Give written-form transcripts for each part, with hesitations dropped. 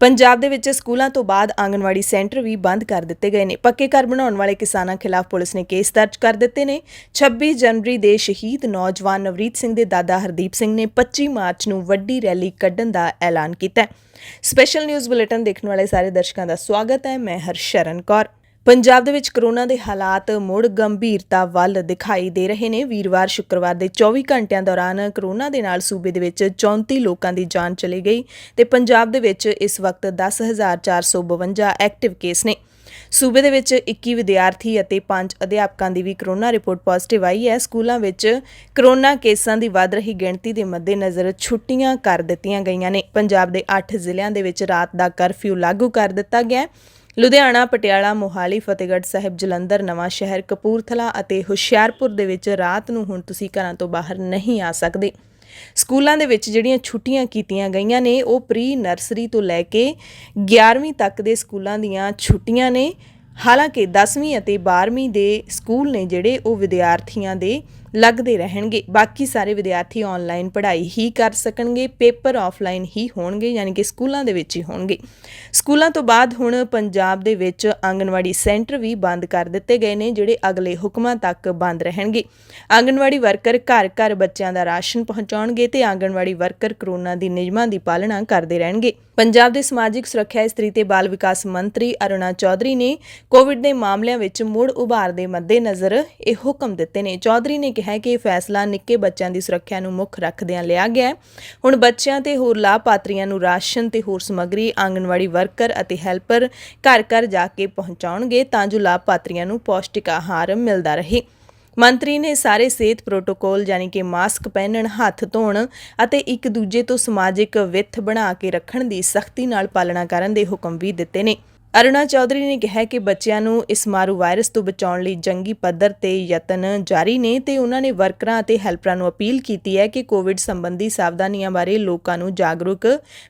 ਪੰਜਾਬ ਦੇ ਵਿੱਚ ਸਕੂਲਾਂ ਤੋਂ ਬਾਅਦ ਆਂਗਣਵਾੜੀ ਸੈਂਟਰ ਵੀ ਬੰਦ ਕਰ ਦਿੱਤੇ ਗਏ ਨੇ। ਪੱਕੇ ਘਰ ਬਣਾਉਣ ਵਾਲੇ ਕਿਸਾਨਾਂ ਖਿਲਾਫ ਪੁਲਿਸ ਨੇ ਕੇਸ ਦਰਜ ਕਰ ਦਿੱਤੇ ਨੇ। 26 ਜਨਵਰੀ ਦੇ ਸ਼ਹੀਦ ਨੌਜਵਾਨ ਨਵਰੀਤ ਸਿੰਘ ਦੇ ਦਾਦਾ ਹਰਦੀਪ ਸਿੰਘ ਨੇ 25 ਮਾਰਚ ਨੂੰ ਵੱਡੀ ਰੈਲੀ ਕੱਢਣ ਦਾ ਐਲਾਨ ਕੀਤਾ ਹੈ। ਸਪੈਸ਼ਲ ਨਿਊਜ਼ ਬੁਲੇਟਿਨ ਦੇਖਣ ਵਾਲੇ ਸਾਰੇ ਦਰਸ਼ਕਾਂ ਦਾ ਸਵਾਗਤ ਹੈ। ਮੈਂ ਹਰਸ਼ਰਨ ਕੌਰ। ਪੰਜਾਬ ਦੇ ਵਿੱਚ ਕਰੋਨਾ ਦੇ ਹਾਲਾਤ ਮੁੜ ਗੰਭੀਰਤਾ ਵੱਲ ਦਿਖਾਈ ਦੇ ਰਹੇ ਨੇ। ਵੀਰਵਾਰ ਸ਼ੁੱਕਰਵਾਰ ਦੇ 24 ਘੰਟਿਆਂ ਦੌਰਾਨ ਕਰੋਨਾ ਦੇ ਨਾਲ ਸੂਬੇ ਦੇ ਵਿੱਚ 34 ਲੋਕਾਂ ਦੀ ਜਾਨ ਚਲੀ ਗਈ ਤੇ ਪੰਜਾਬ ਦੇ ਵਿੱਚ ਇਸ ਵਕਤ 10,452 ਐਕਟਿਵ ਕੇਸ ਨੇ। ਸੂਬੇ ਦੇ ਵਿੱਚ 21 ਵਿਦਿਆਰਥੀ ਅਤੇ 5 ਅਧਿਆਪਕਾਂ ਦੀ ਵੀ ਕਰੋਨਾ ਰਿਪੋਰਟ ਪੋਜ਼ਿਟਿਵ ਆਈ ਹੈ। ਸਕੂਲਾਂ ਵਿੱਚ ਕਰੋਨਾ ਕੇਸਾਂ ਦੀ ਵੱਧ ਰਹੀ ਗਿਣਤੀ ਦੇ ਮੱਦੇਨਜ਼ਰ ਛੁੱਟੀਆਂ ਕਰ ਦਿੱਤੀਆਂ ਗਈਆਂ ਨੇ। ਪੰਜਾਬ ਦੇ 8 ਜ਼ਿਲ੍ਹਿਆਂ ਦੇ ਵਿੱਚ ਰਾਤ ਦਾ ਕਰਫਿਊ ਲਾਗੂ ਕਰ ਦਿੱਤਾ ਗਿਆ ਹੈ। ਲੁਧਿਆਣਾ, ਪਟਿਆਲਾ, ਮੋਹਾਲੀ, ਫਤਿਹਗੜ੍ਹ ਸਾਹਿਬ, ਜਲੰਧਰ, ਨਵਾਂ ਸ਼ਹਿਰ, ਕਪੂਰਥਲਾ ਅਤੇ ਹੁਸ਼ਿਆਰਪੁਰ ਦੇ ਵਿੱਚ ਰਾਤ ਨੂੰ ਹੁਣ ਤੁਸੀਂ ਘਰਾਂ ਤੋਂ ਬਾਹਰ ਨਹੀਂ ਆ ਸਕਦੇ। ਸਕੂਲਾਂ ਦੇ ਵਿੱਚ ਜਿਹੜੀਆਂ ਛੁੱਟੀਆਂ ਕੀਤੀਆਂ ਗਈਆਂ ਨੇ ਉਹ ਪ੍ਰੀ ਨਰਸਰੀ ਤੋਂ ਲੈ ਕੇ 11ਵੀਂ ਤੱਕ ਦੇ ਸਕੂਲਾਂ ਦੀਆਂ ਛੁੱਟੀਆਂ ਨੇ। ਹਾਲਾਂਕਿ 10ਵੀਂ ਅਤੇ 12ਵੀਂ ਦੇ ਸਕੂਲ ਨੇ ਜਿਹੜੇ ਉਹ ਵਿਦਿਆਰਥੀਆਂ ਦੇ ਲੱਗਦੇ ਰਹਿਣਗੇ। ਬਾਕੀ ਸਾਰੇ ਵਿਦਿਆਰਥੀ ਆਨਲਾਈਨ ਪੜ੍ਹਾਈ ਹੀ ਕਰ ਸਕਣਗੇ। ਪੇਪਰ ਆਫਲਾਈਨ ਹੀ ਹੋਣਗੇ, ਯਾਨੀ ਕਿ ਸਕੂਲਾਂ ਦੇ ਵਿੱਚ ਹੀ ਹੋਣਗੇ। ਸਕੂਲਾਂ ਤੋਂ ਬਾਅਦ ਹੁਣ ਪੰਜਾਬ ਦੇ ਵਿੱਚ ਆਂਗਣਵਾੜੀ ਸੈਂਟਰ ਵੀ ਬੰਦ ਕਰ ਦਿੱਤੇ ਗਏ ਨੇ, ਜਿਹੜੇ ਅਗਲੇ ਹੁਕਮਾਂ ਤੱਕ ਬੰਦ ਰਹਿਣਗੇ। ਆਂਗਣਵਾੜੀ ਵਰਕਰ ਘਰ ਘਰ ਬੱਚਿਆਂ ਦਾ ਰਾਸ਼ਨ ਪਹੁੰਚਾਉਣਗੇ ਤੇ ਆਂਗਣਵਾੜੀ ਵਰਕਰ ਕਰੋਨਾ ਦੀ ਨਿਯਮਾਂ ਦੀ ਪਾਲਣਾ ਕਰਦੇ ਰਹਿਣਗੇ। ਪੰਜਾਬ ਦੇ ਸਮਾਜਿਕ ਸੁਰੱਖਿਆ, ਇਸਤਰੀ ਤੇ ਬਾਲ ਵਿਕਾਸ ਮੰਤਰੀ ਅਰੁਣਾ ਚੌਧਰੀ ਨੇ ਕੋਵਿਡ ਦੇ ਮਾਮਲਿਆਂ ਵਿੱਚ ਮੁੜ ਉਭਾਰ ਦੇ ਮੱਦੇਨਜ਼ਰ ਇਹ ਹੁਕਮ ਦਿੱਤੇ ਨੇ। ਚੌਧਰੀ ਨੇ ਕਿਹਾ ਕਿ ਇਹ ਫੈਸਲਾ ਨਿੱਕੇ ਬੱਚਿਆਂ ਦੀ ਸੁਰੱਖਿਆ ਨੂੰ ਮੁੱਖ ਰੱਖਦਿਆਂ ਲਿਆ ਗਿਆ ਹੈ। ਹੁਣ ਬੱਚਿਆਂ ਤੇ ਹੋਰ ਲਾਭਪਾਤਰੀਆਂ ਨੂੰ ਰਾਸ਼ਨ ਤੇ ਹੋਰ ਸਮੱਗਰੀ ਆਂਗਣਵਾੜੀ ਵਰਕਰ ਅਤੇ ਹੈਲਪਰ ਘਰ ਘਰ ਜਾ ਕੇ ਪਹੁੰਚਾਉਣਗੇ ਤਾਂ ਜੋ ਲਾਭਪਾਤਰੀਆਂ ਨੂੰ ਪੌਸ਼ਟਿਕ ਆਹਾਰ ਮਿਲਦਾ ਰਹੇ। ਮੰਤਰੀ ਨੇ ਸਾਰੇ ਸਿਹਤ ਪ੍ਰੋਟੋਕੋਲ ਯਾਨੀ ਕਿ ਮਾਸਕ ਪਹਿਨਣ, ਹੱਥ ਧੋਣ ਅਤੇ ਇੱਕ ਦੂਜੇ ਤੋਂ ਸਮਾਜਿਕ ਵਿੱਥ ਬਣਾ ਕੇ ਰੱਖਣ ਦੀ ਸਖਤੀ ਨਾਲ ਪਾਲਣਾ ਕਰਨ ਦੇ ਹੁਕਮ ਵੀ ਦਿੱਤੇ ਨੇ। ਅਰੁਣਾ ਚੌਧਰੀ ਨੇ ਕਿਹਾ ਕਿ ਬੱਚਿਆਂ ਨੂੰ ਇਸ ਮਾਰੂ ਵਾਇਰਸ ਤੋਂ ਬਚਾਉਣ ਲਈ ਜੰਗੀ ਪੱਧਰ ਤੇ ਯਤਨ ਜਾਰੀ ਨੇ ਤੇ ਉਹਨਾਂ ਨੇ ਵਰਕਰਾਂ ਅਤੇ ਹੈਲਪਰਾਂ ਨੂੰ ਅਪੀਲ ਕੀਤੀ ਹੈ ਕਿ ਕੋਵਿਡ ਸੰਬੰਧੀ ਸਾਵਧਾਨੀਆਂ ਬਾਰੇ ਲੋਕਾਂ ਨੂੰ ਜਾਗਰੂਕ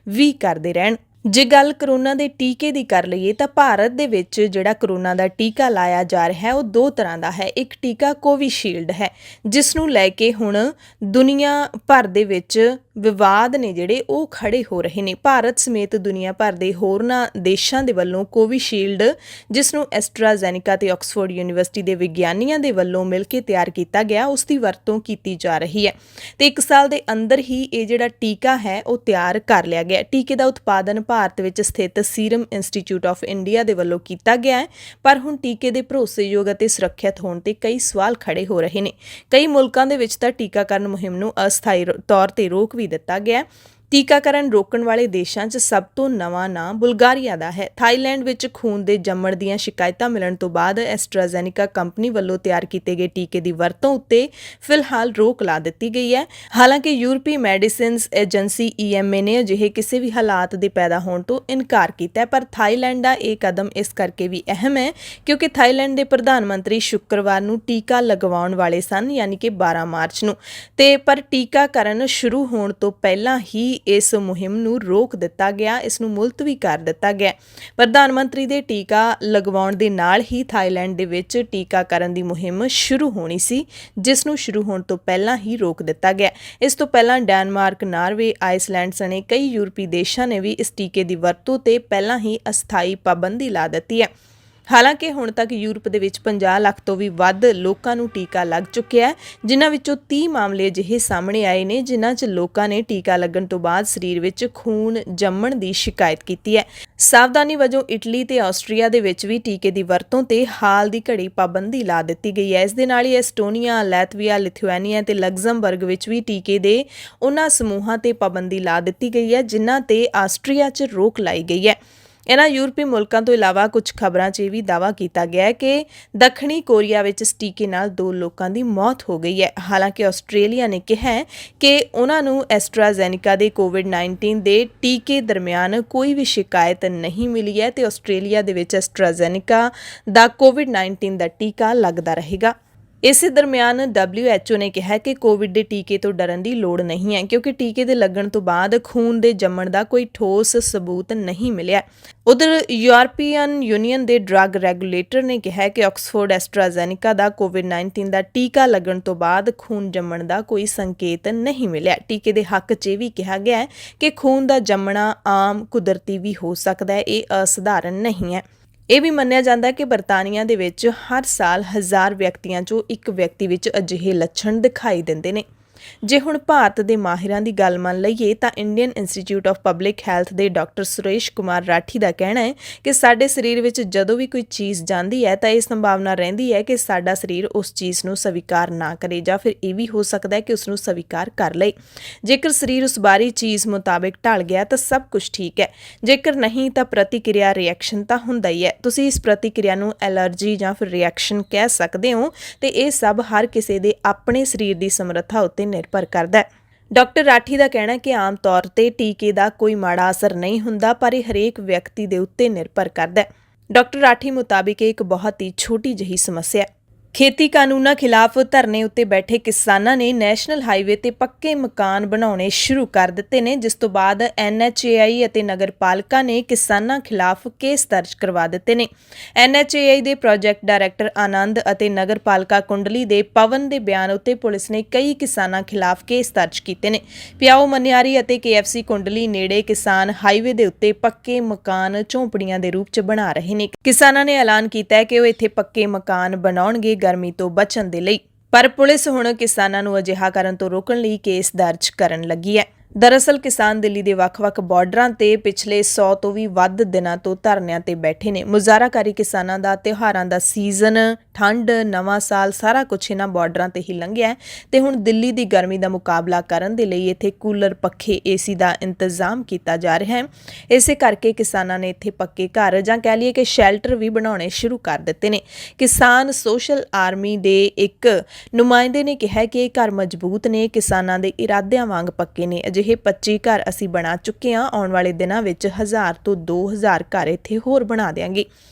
ਵੀ ਕਰਦੇ ਰਹਿਣ। ਜੇ ਗੱਲ ਕਰੋਨਾ ਦੇ ਟੀਕੇ ਦੀ ਕਰ ਲਈਏ ਤਾਂ ਭਾਰਤ ਦੇ ਵਿੱਚ ਜਿਹੜਾ ਕਰੋਨਾ ਦਾ ਟੀਕਾ ਲਾਇਆ ਜਾ ਰਿਹਾ ਹੈ ਉਹ 2 ਤਰ੍ਹਾਂ ਦਾ ਹੈ। ਇੱਕ ਟੀਕਾ ਕੋਵਿਸ਼ੀਲਡ ਹੈ, ਜਿਸ ਨੂੰ ਲੈ ਕੇ ਹੁਣ ਦੁਨੀਆ ਭਰ ਦੇ ਵਿੱਚ ਵਿਵਾਦ ਨੇ ਜਿਹੜੇ ਉਹ ਖੜੇ ਹੋ ਰਹੇ ਨੇ। ਭਾਰਤ ਸਮੇਤ ਦੁਨੀਆ ਭਰ ਦੇ ਹੋਰਨਾਂ ਦੇਸ਼ਾਂ ਦੇ ਵੱਲੋਂ ਕੋਵਿਸ਼ੀਲਡ, ਜਿਸ ਨੂੰ ਐਸਟਰਾਜ਼ੈਨੇਕਾ ਤੇ ਆਕਸਫੋਰਡ ਯੂਨੀਵਰਸਿਟੀ ਦੇ ਵਿਗਿਆਨੀਆਂ ਦੇ ਵੱਲੋਂ ਮਿਲ ਕੇ ਤਿਆਰ ਕੀਤਾ ਗਿਆ, ਉਸ ਦੀ ਵਰਤੋਂ ਕੀਤੀ ਜਾ ਰਹੀ ਹੈ ਤੇ 1 ਸਾਲ ਦੇ ਅੰਦਰ ਹੀ ਇਹ ਜਿਹੜਾ ਟੀਕਾ ਹੈ ਉਹ ਤਿਆਰ ਕਰ ਲਿਆ ਗਿਆ। ਟੀਕੇ ਦਾ ਉਤਪਾਦਨ ਭਾਰਤ ਵਿੱਚ ਸਥਿਤ ਸੀਰਮ ਇੰਸਟੀਚਿਊਟ ਆਫ ਇੰਡੀਆ ਦੇ ਵੱਲੋਂ ਕੀਤਾ ਗਿਆ ਹੈ, ਪਰ ਹੁਣ ਟੀਕੇ ਦੇ ਭਰੋਸੇਯੋਗ ਅਤੇ ਸੁਰੱਖਿਅਤ ਹੋਣ ਤੇ ਕਈ ਸਵਾਲ ਖੜੇ ਹੋ ਰਹੇ ਨੇ। ਕਈ ਮੁਲਕਾਂ ਦੇ ਵਿੱਚ ਤਾਂ ਟੀਕਾਕਰਨ ਮੁਹਿੰਮ ਨੂੰ ਅਸਥਾਈ ਤੌਰ ਤੇ ਰੋਕ ਵੀ ਦਿੱਤਾ ਗਿਆ। ਟੀਕਾਕਰਨ ਰੋਕਣ ਵਾਲੇ ਦੇਸ਼ਾਂ 'ਚ ਸਭ ਤੋਂ ਨਵਾਂ ਨਾਂ ਬੁਲਗਾਰੀਆ ਦਾ ਹੈ। ਥਾਈਲੈਂਡ ਵਿੱਚ ਖੂਨ ਦੇ ਜੰਮਣ ਦੀਆਂ ਸ਼ਿਕਾਇਤਾਂ ਮਿਲਣ ਤੋਂ ਬਾਅਦ ਐਸਟਰਾਜ਼ੈਨੇਕਾ ਕੰਪਨੀ ਵੱਲੋਂ ਤਿਆਰ ਕੀਤੇ ਗਏ ਟੀਕੇ ਦੀ ਵਰਤੋਂ ਉੱਤੇ ਫਿਲਹਾਲ ਰੋਕ ਲਾ ਦਿੱਤੀ ਗਈ ਹੈ। ਹਾਲਾਂਕਿ ਯੂਰਪੀ ਮੈਡੀਸਿਨਸ ਏਜੰਸੀ EMA ਨੇ ਅਜਿਹੇ ਕਿਸੇ ਵੀ ਹਾਲਾਤ ਦੇ ਪੈਦਾ ਹੋਣ ਤੋਂ ਇਨਕਾਰ ਕੀਤਾ ਹੈ, ਪਰ ਥਾਈਲੈਂਡ ਦਾ ਇਹ ਕਦਮ ਇਸ ਕਰਕੇ ਵੀ ਅਹਿਮ ਹੈ ਕਿਉਂਕਿ ਥਾਈਲੈਂਡ ਦੇ ਪ੍ਰਧਾਨ ਮੰਤਰੀ ਸ਼ੁੱਕਰਵਾਰ ਨੂੰ ਟੀਕਾ ਲਗਵਾਉਣ ਵਾਲੇ ਸਨ, ਯਾਨੀ ਕਿ 12 ਮਾਰਚ ਨੂੰ, ਤੇ ਪਰ ਟੀਕਾਕਰਨ ਸ਼ੁਰੂ ਹੋਣ ਤੋਂ ਪਹਿਲਾਂ ਹੀ ਇਸ ਮੁਹਿੰਮ ਨੂੰ ਰੋਕ ਦਿੱਤਾ ਗਿਆ, ਇਸ ਨੂੰ ਮੁਲਤਵੀ ਕਰ ਦਿੱਤਾ ਗਿਆ। ਪ੍ਰਧਾਨ ਮੰਤਰੀ ਦੇ ਟੀਕਾ ਲਗਵਾਉਣ ਦੇ ਨਾਲ ਹੀ ਥਾਈਲੈਂਡ ਦੇ ਵਿੱਚ ਟੀਕਾਕਰਨ ਦੀ ਮੁਹਿੰਮ ਸ਼ੁਰੂ ਹੋਣੀ ਸੀ, ਜਿਸ ਨੂੰ ਸ਼ੁਰੂ ਹੋਣ ਤੋਂ ਪਹਿਲਾਂ ਹੀ ਰੋਕ ਦਿੱਤਾ ਗਿਆ। ਇਸ ਤੋਂ ਪਹਿਲਾਂ ਡੈਨਮਾਰਕ, ਨਾਰਵੇ, ਆਈਸਲੈਂਡ ਸਣੇ ਕਈ ਯੂਰਪੀ ਦੇਸ਼ਾਂ ਨੇ ਵੀ ਇਸ ਟੀਕੇ ਦੀ ਵਰਤੋਂ ਤੇ ਪਹਿਲਾਂ ਹੀ ਅਸਥਾਈ ਪਾਬੰਦੀ ਲਾ ਦਿੱਤੀ ਹੈ। ਹਾਲਾਂਕਿ ਹੁਣ ਤੱਕ ਯੂਰਪ ਦੇ ਵਿੱਚ 50 ਲੱਖ ਤੋਂ ਵੀ ਵੱਧ ਲੋਕਾਂ ਨੂੰ ਟੀਕਾ ਲੱਗ ਚੁੱਕਿਆ ਹੈ, ਜਿਨ੍ਹਾਂ ਵਿੱਚੋਂ 30 ਮਾਮਲੇ ਅਜਿਹੇ ਸਾਹਮਣੇ ਆਏ ਨੇ ਜਿਨ੍ਹਾਂ 'ਚ ਲੋਕਾਂ ਨੇ ਟੀਕਾ ਲੱਗਣ ਤੋਂ ਬਾਅਦ ਸਰੀਰ ਵਿੱਚ ਖੂਨ ਜੰਮਣ ਦੀ ਸ਼ਿਕਾਇਤ ਕੀਤੀ ਹੈ। ਸਾਵਧਾਨੀ ਵਜੋਂ ਇਟਲੀ ਤੇ ਆਸਟਰੀਆ ਦੇ ਵਿੱਚ ਵੀ ਟੀਕੇ ਦੀ ਵਰਤੋਂ ਤੇ ਹਾਲ ਦੀ ਘੜੀ ਪਾਬੰਦੀ ਲਾ ਦਿੱਤੀ ਗਈ ਹੈ। ਇਸ ਦੇ ਨਾਲ ਹੀ ਐਸਟੋਨੀਆ, ਲੈਤਵੀਆ, ਲਿਥੁਆਨੀਆ ਤੇ ਲਗਜ਼ਮਬਰਗ ਵਿੱਚ ਵੀ ਟੀਕੇ ਦੇ ਉਹਨਾਂ ਸਮੂਹਾਂ ਤੇ ਪਾਬੰਦੀ ਲਾ ਦਿੱਤੀ ਗਈ ਹੈ ਜਿਨ੍ਹਾਂ ਤੇ ਆਸਟਰੀਆ 'ਚ ਰੋਕ ਲਾਈ ਗਈ ਹੈ। ਇਹਨਾਂ ਯੂਰਪੀ ਮੁਲਕਾਂ ਤੋਂ ਇਲਾਵਾ ਕੁਝ ਖਬਰਾਂ 'ਚ ਇਹ ਵੀ ਦਾਅਵਾ ਕੀਤਾ ਗਿਆ ਹੈ ਕਿ ਦੱਖਣੀ ਕੋਰੀਆ ਵਿੱਚ ਇਸ ਟੀਕੇ ਨਾਲ 2 ਲੋਕਾਂ ਦੀ ਮੌਤ ਹੋ ਗਈ ਹੈ। ਹਾਲਾਂਕਿ ਆਸਟ੍ਰੇਲੀਆ ਨੇ ਕਿਹਾ ਹੈ ਕਿ ਉਹਨਾਂ ਨੂੰ ਐਸਟਰਾਜ਼ੈਨੇਕਾ ਦੇ ਕੋਵਿਡ-19 ਦੇ ਟੀਕੇ ਦਰਮਿਆਨ ਕੋਈ ਵੀ ਸ਼ਿਕਾਇਤ ਨਹੀਂ ਮਿਲੀ ਹੈ ਤੇ ਆਸਟ੍ਰੇਲੀਆ ਦੇ ਵਿੱਚ ਐਸਟਰਾਜ਼ੈਨੇਕਾ ਦਾ ਕੋਵਿਡ-19 ਦਾ ਟੀਕਾ ਲੱਗਦਾ ਰਹੇਗਾ। ਇਸੇ ਦਰਮਿਆਨ WHO ਨੇ ਕਿਹਾ ਕਿ ਕੋਵਿਡ ਦੇ ਟੀਕੇ ਤੋਂ ਡਰਨ ਦੀ ਲੋੜ ਨਹੀਂ ਹੈ ਕਿਉਂਕਿ ਟੀਕੇ ਦੇ ਲੱਗਣ ਤੋਂ ਬਾਅਦ ਖੂਨ ਦੇ ਜੰਮਣ ਦਾ ਕੋਈ ਠੋਸ ਸਬੂਤ ਨਹੀਂ ਮਿਲਿਆ। ਉਧਰ ਯੂਰਪੀਅਨ ਯੂਨੀਅਨ ਦੇ ਡਰੱਗ ਰੈਗੂਲੇਟਰ ਨੇ ਕਿਹਾ ਕਿ ਆਕਸਫੋਰਡ ਐਸਟਰਾਜ਼ੈਨੇਕਾ ਦਾ ਕੋਵਿਡ-19 ਦਾ ਟੀਕਾ ਲੱਗਣ ਤੋਂ ਬਾਅਦ ਖੂਨ ਜੰਮਣ ਦਾ ਕੋਈ ਸੰਕੇਤ ਨਹੀਂ ਮਿਲਿਆ। ਟੀਕੇ ਦੇ ਹੱਕ 'ਚ ਇਹ ਵੀ ਕਿਹਾ ਗਿਆ ਹੈ ਕਿ ਖੂਨ ਦਾ ਜੰਮਣਾ ਆਮ ਕੁਦਰਤੀ ਵੀ ਹੋ ਸਕਦਾ ਹੈ, ਇਹ ਅਸਧਾਰਨ ਨਹੀਂ ਹੈ। ਇਹ ਵੀ ਮੰਨਿਆ ਜਾਂਦਾ ਹੈ ਕਿ ਬਰਤਾਨੀਆ ਦੇ ਵਿੱਚ ਹਰ ਸਾਲ 1000 ਵਿਅਕਤੀਆਂ 'ਚੋਂ ਇੱਕ ਵਿਅਕਤੀ ਵਿੱਚ ਅਜਿਹੇ ਲੱਛਣ ਦਿਖਾਈ ਦਿੰਦੇ ਨੇ। ਜੇ ਹੁਣ ਭਾਰਤ ਦੇ ਮਾਹਿਰਾਂ ਦੀ ਗੱਲ ਮੰਨ ਲਈਏ ਤਾਂ Indian institute of public health ਦੇ ਡਾਕਟਰ ਸੁਰੇਸ਼ ਕੁਮਾਰ ਰਾਠੀ ਦਾ ਕਹਿਣਾ ਹੈ ਕਿ ਸਾਡੇ ਸਰੀਰ ਵਿੱਚ ਜਦੋਂ ਵੀ ਕੋਈ ਚੀਜ਼ ਜਾਂਦੀ ਹੈ ਤਾਂ ਇਹ ਸੰਭਾਵਨਾ ਰਹਿੰਦੀ ਹੈ ਕਿ ਸਾਡਾ ਸਰੀਰ ਉਸ ਚੀਜ਼ ਨੂੰ ਸਵੀਕਾਰ ਨਾ ਕਰੇ ਜਾਂ ਫਿਰ ਇਹ ਵੀ ਹੋ ਸਕਦਾ ਹੈ ਕਿ ਉਸ ਨੂੰ ਸਵੀਕਾਰ ਕਰ ਲਏ। ਜੇਕਰ ਸਰੀਰ ਉਸ ਬਾਰੀ ਚੀਜ਼ ਮੁਤਾਬਿਕ ਢਲ ਗਿਆ ਤਾਂ ਸਭ ਕੁਝ ਠੀਕ ਹੈ, ਜੇਕਰ ਨਹੀਂ ਤਾਂ ਪ੍ਰਤੀਕਿਰਿਆ ਰਿਐਕਸ਼ਨ ਤਾਂ ਹੁੰਦਾ ਹੀ ਹੈ। ਤੁਸੀਂ ਇਸ ਪ੍ਰਤੀਕਿਰਿਆ ਨੂੰ ਐਲਰਜੀ ਜਾਂ ਫਿਰ ਰਿਐਕਸ਼ਨ ਕਹਿ ਸਕਦੇ ਹੋ ਤੇ ਇਹ ਸਭ ਹਰ ਕਿਸੇ ਦੇ ਆਪਣੇ ਸਰੀਰ ਦੀ ਸਮਰੱਥਾ ਉੱਤੇ ਨਿਰਭਰ ਕਰਦਾ ਹੈ। ਡਾਕਟਰ ਰਾਠੀ ਦਾ ਕਹਿਣਾ ਕਿ ਆਮ ਤੌਰ ਤੇ ਟੀਕੇ ਦਾ ਕੋਈ ਮਾੜਾ ਅਸਰ ਨਹੀਂ ਹੁੰਦਾ, ਪਰ ਇਹ ਹਰੇਕ ਵਿਅਕਤੀ ਦੇ ਉੱਤੇ ਨਿਰਭਰ ਕਰਦਾ ਹੈ। ਡਾਕਟਰ ਰਾਠੀ ਮੁਤਾਬਿਕ ਇਹ ਇੱਕ ਬਹੁਤ ਹੀ ਛੋਟੀ ਜਿਹੀ ਸਮੱਸਿਆ ਹੈ। ਖੇਤੀ ਕਾਨੂੰਨਾਂ ਖਿਲਾਫ ਧਰਨੇ ਉੱਤੇ ਬੈਠੇ ਕਿਸਾਨਾਂ ਨੇ ਨੈਸ਼ਨਲ ਹਾਈਵੇ ਤੇ ਪੱਕੇ ਮਕਾਨ ਬਣਾਉਣੇ ਸ਼ੁਰੂ ਕਰ ਦਿੱਤੇ ਨੇ, ਜਿਸ ਤੋਂ ਬਾਅਦ NHAI ਅਤੇ ਨਗਰਪਾਲਿਕਾ ਨੇ ਕਿਸਾਨਾਂ ਖਿਲਾਫ ਕੇਸ ਦਰਜ ਕਰਵਾ ਦਿੱਤੇ ਨੇ। NHAI ਦੇ ਪ੍ਰੋਜੈਕਟ ਡਾਇਰੈਕਟਰ ਆਨੰਦ ਅਤੇ ਨਗਰਪਾਲਿਕਾ ਕੁੰਡਲੀ ਦੇ ਪਵਨ ਦੇ ਬਿਆਨ ਉੱਤੇ ਪੁਲਿਸ ਨੇ ਕਈ ਕਿਸਾਨਾਂ ਖਿਲਾਫ ਕੇਸ ਦਰਜ ਕੀਤੇ ਨੇ। ਪਿਆਓ ਮਨਿਆਰੀ ਅਤੇ KFC ਕੁੰਡਲੀ ਨੇੜੇ ਕਿਸਾਨ ਹਾਈਵੇ ਦੇ ਉੱਤੇ ਪੱਕੇ ਮਕਾਨ ਝੌਂਪੜੀਆਂ ਦੇ ਰੂਪ 'ਚ ਬਣਾ ਰਹੇ ਨੇ। ਕਿਸਾਨਾਂ ਨੇ ਐਲਾਨ ਕੀਤਾ ਹੈ ਕਿ ਉਹ ਇੱਥੇ ਪੱਕੇ ਮਕਾਨ ਬਣਾਉਣਗੇ ਗਰਮੀ ਤੋਂ ਬਚਣ ਦੇ ਲਈ, ਪਰ ਪੁਲਿਸ ਹੁਣ ਕਿਸਾਨਾਂ ਨੂੰ ਅਜਿਹਾ ਕਰਨ ਤੋਂ ਰੋਕਣ ਲਈ ਕੇਸ ਦਰਜ ਕਰਨ ਲੱਗੀ ਹੈ। ਦਰਅਸਲ ਕਿਸਾਨ ਦਿੱਲੀ ਦੇ ਵੱਖ-ਵੱਖ ਬਾਰਡਰਾਂ ਤੇ ਪਿਛਲੇ 100 ਤੋਂ ਵੀ ਵੱਧ ਦਿਨਾਂ ਤੋਂ ਧਰਨਿਆਂ ਤੇ ਬੈਠੇ ਨੇ। ਮੁਜ਼ਾਹਰਾਕਾਰੀ ਕਿਸਾਨਾਂ ਦਾ ਤਿਉਹਾਰਾਂ ਦਾ ਸੀਜ਼ਨ, ਠੰਡ, ਨਵਾਂ ਸਾਲ ਸਾਰਾ ਕੁਝ ਇਹਨਾਂ ਬਾਰਡਰਾਂ ਤੇ ਹੀ ਲੰਘਿਆ ਤੇ ਹੁਣ ਦਿੱਲੀ ਦੀ ਗਰਮੀ ਦਾ ਮੁਕਾਬਲਾ ਕਰਨ ਦੇ ਲਈ ਇੱਥੇ ਕੂਲਰ, ਪੱਖੇ, AC ਦਾ ਇੰਤਜ਼ਾਮ ਕੀਤਾ ਜਾ ਰਿਹਾ ਹੈ। ਇਸੇ ਕਰਕੇ ਕਿਸਾਨਾਂ ਨੇ ਇੱਥੇ ਪੱਕੇ ਘਰ ਜਾਂ ਕਹਿ ਲਈਏ ਕਿ ਸ਼ੈਲਟਰ ਵੀ ਬਣਾਉਣੇ ਸ਼ੁਰੂ ਕਰ ਦਿੱਤੇ ਨੇ। ਕਿਸਾਨ ਸੋਸ਼ਲ ਆਰਮੀ ਦੇ ਇੱਕ ਨੁਮਾਇੰਦੇ ਨੇ ਕਿਹਾ ਕਿ ਇਹ ਘਰ ਮਜ਼ਬੂਤ ਨੇ, ਕਿਸਾਨਾਂ ਦੇ ਇਰਾਦਿਆਂ ਵਾਂਗ ਪੱਕੇ ਨੇ। ਅਜਿਹੇ 25 ਘਰ ਅਸੀਂ ਬਣਾ ਚੁੱਕੇ ਹਾਂ, ਆਉਣ ਵਾਲੇ ਦਿਨਾਂ ਵਿੱਚ 1000 ਤੋਂ 2000 ਘਰ ਇੱਥੇ ਹੋਰ ਬਣਾ ਦਿਆਂਗੇ।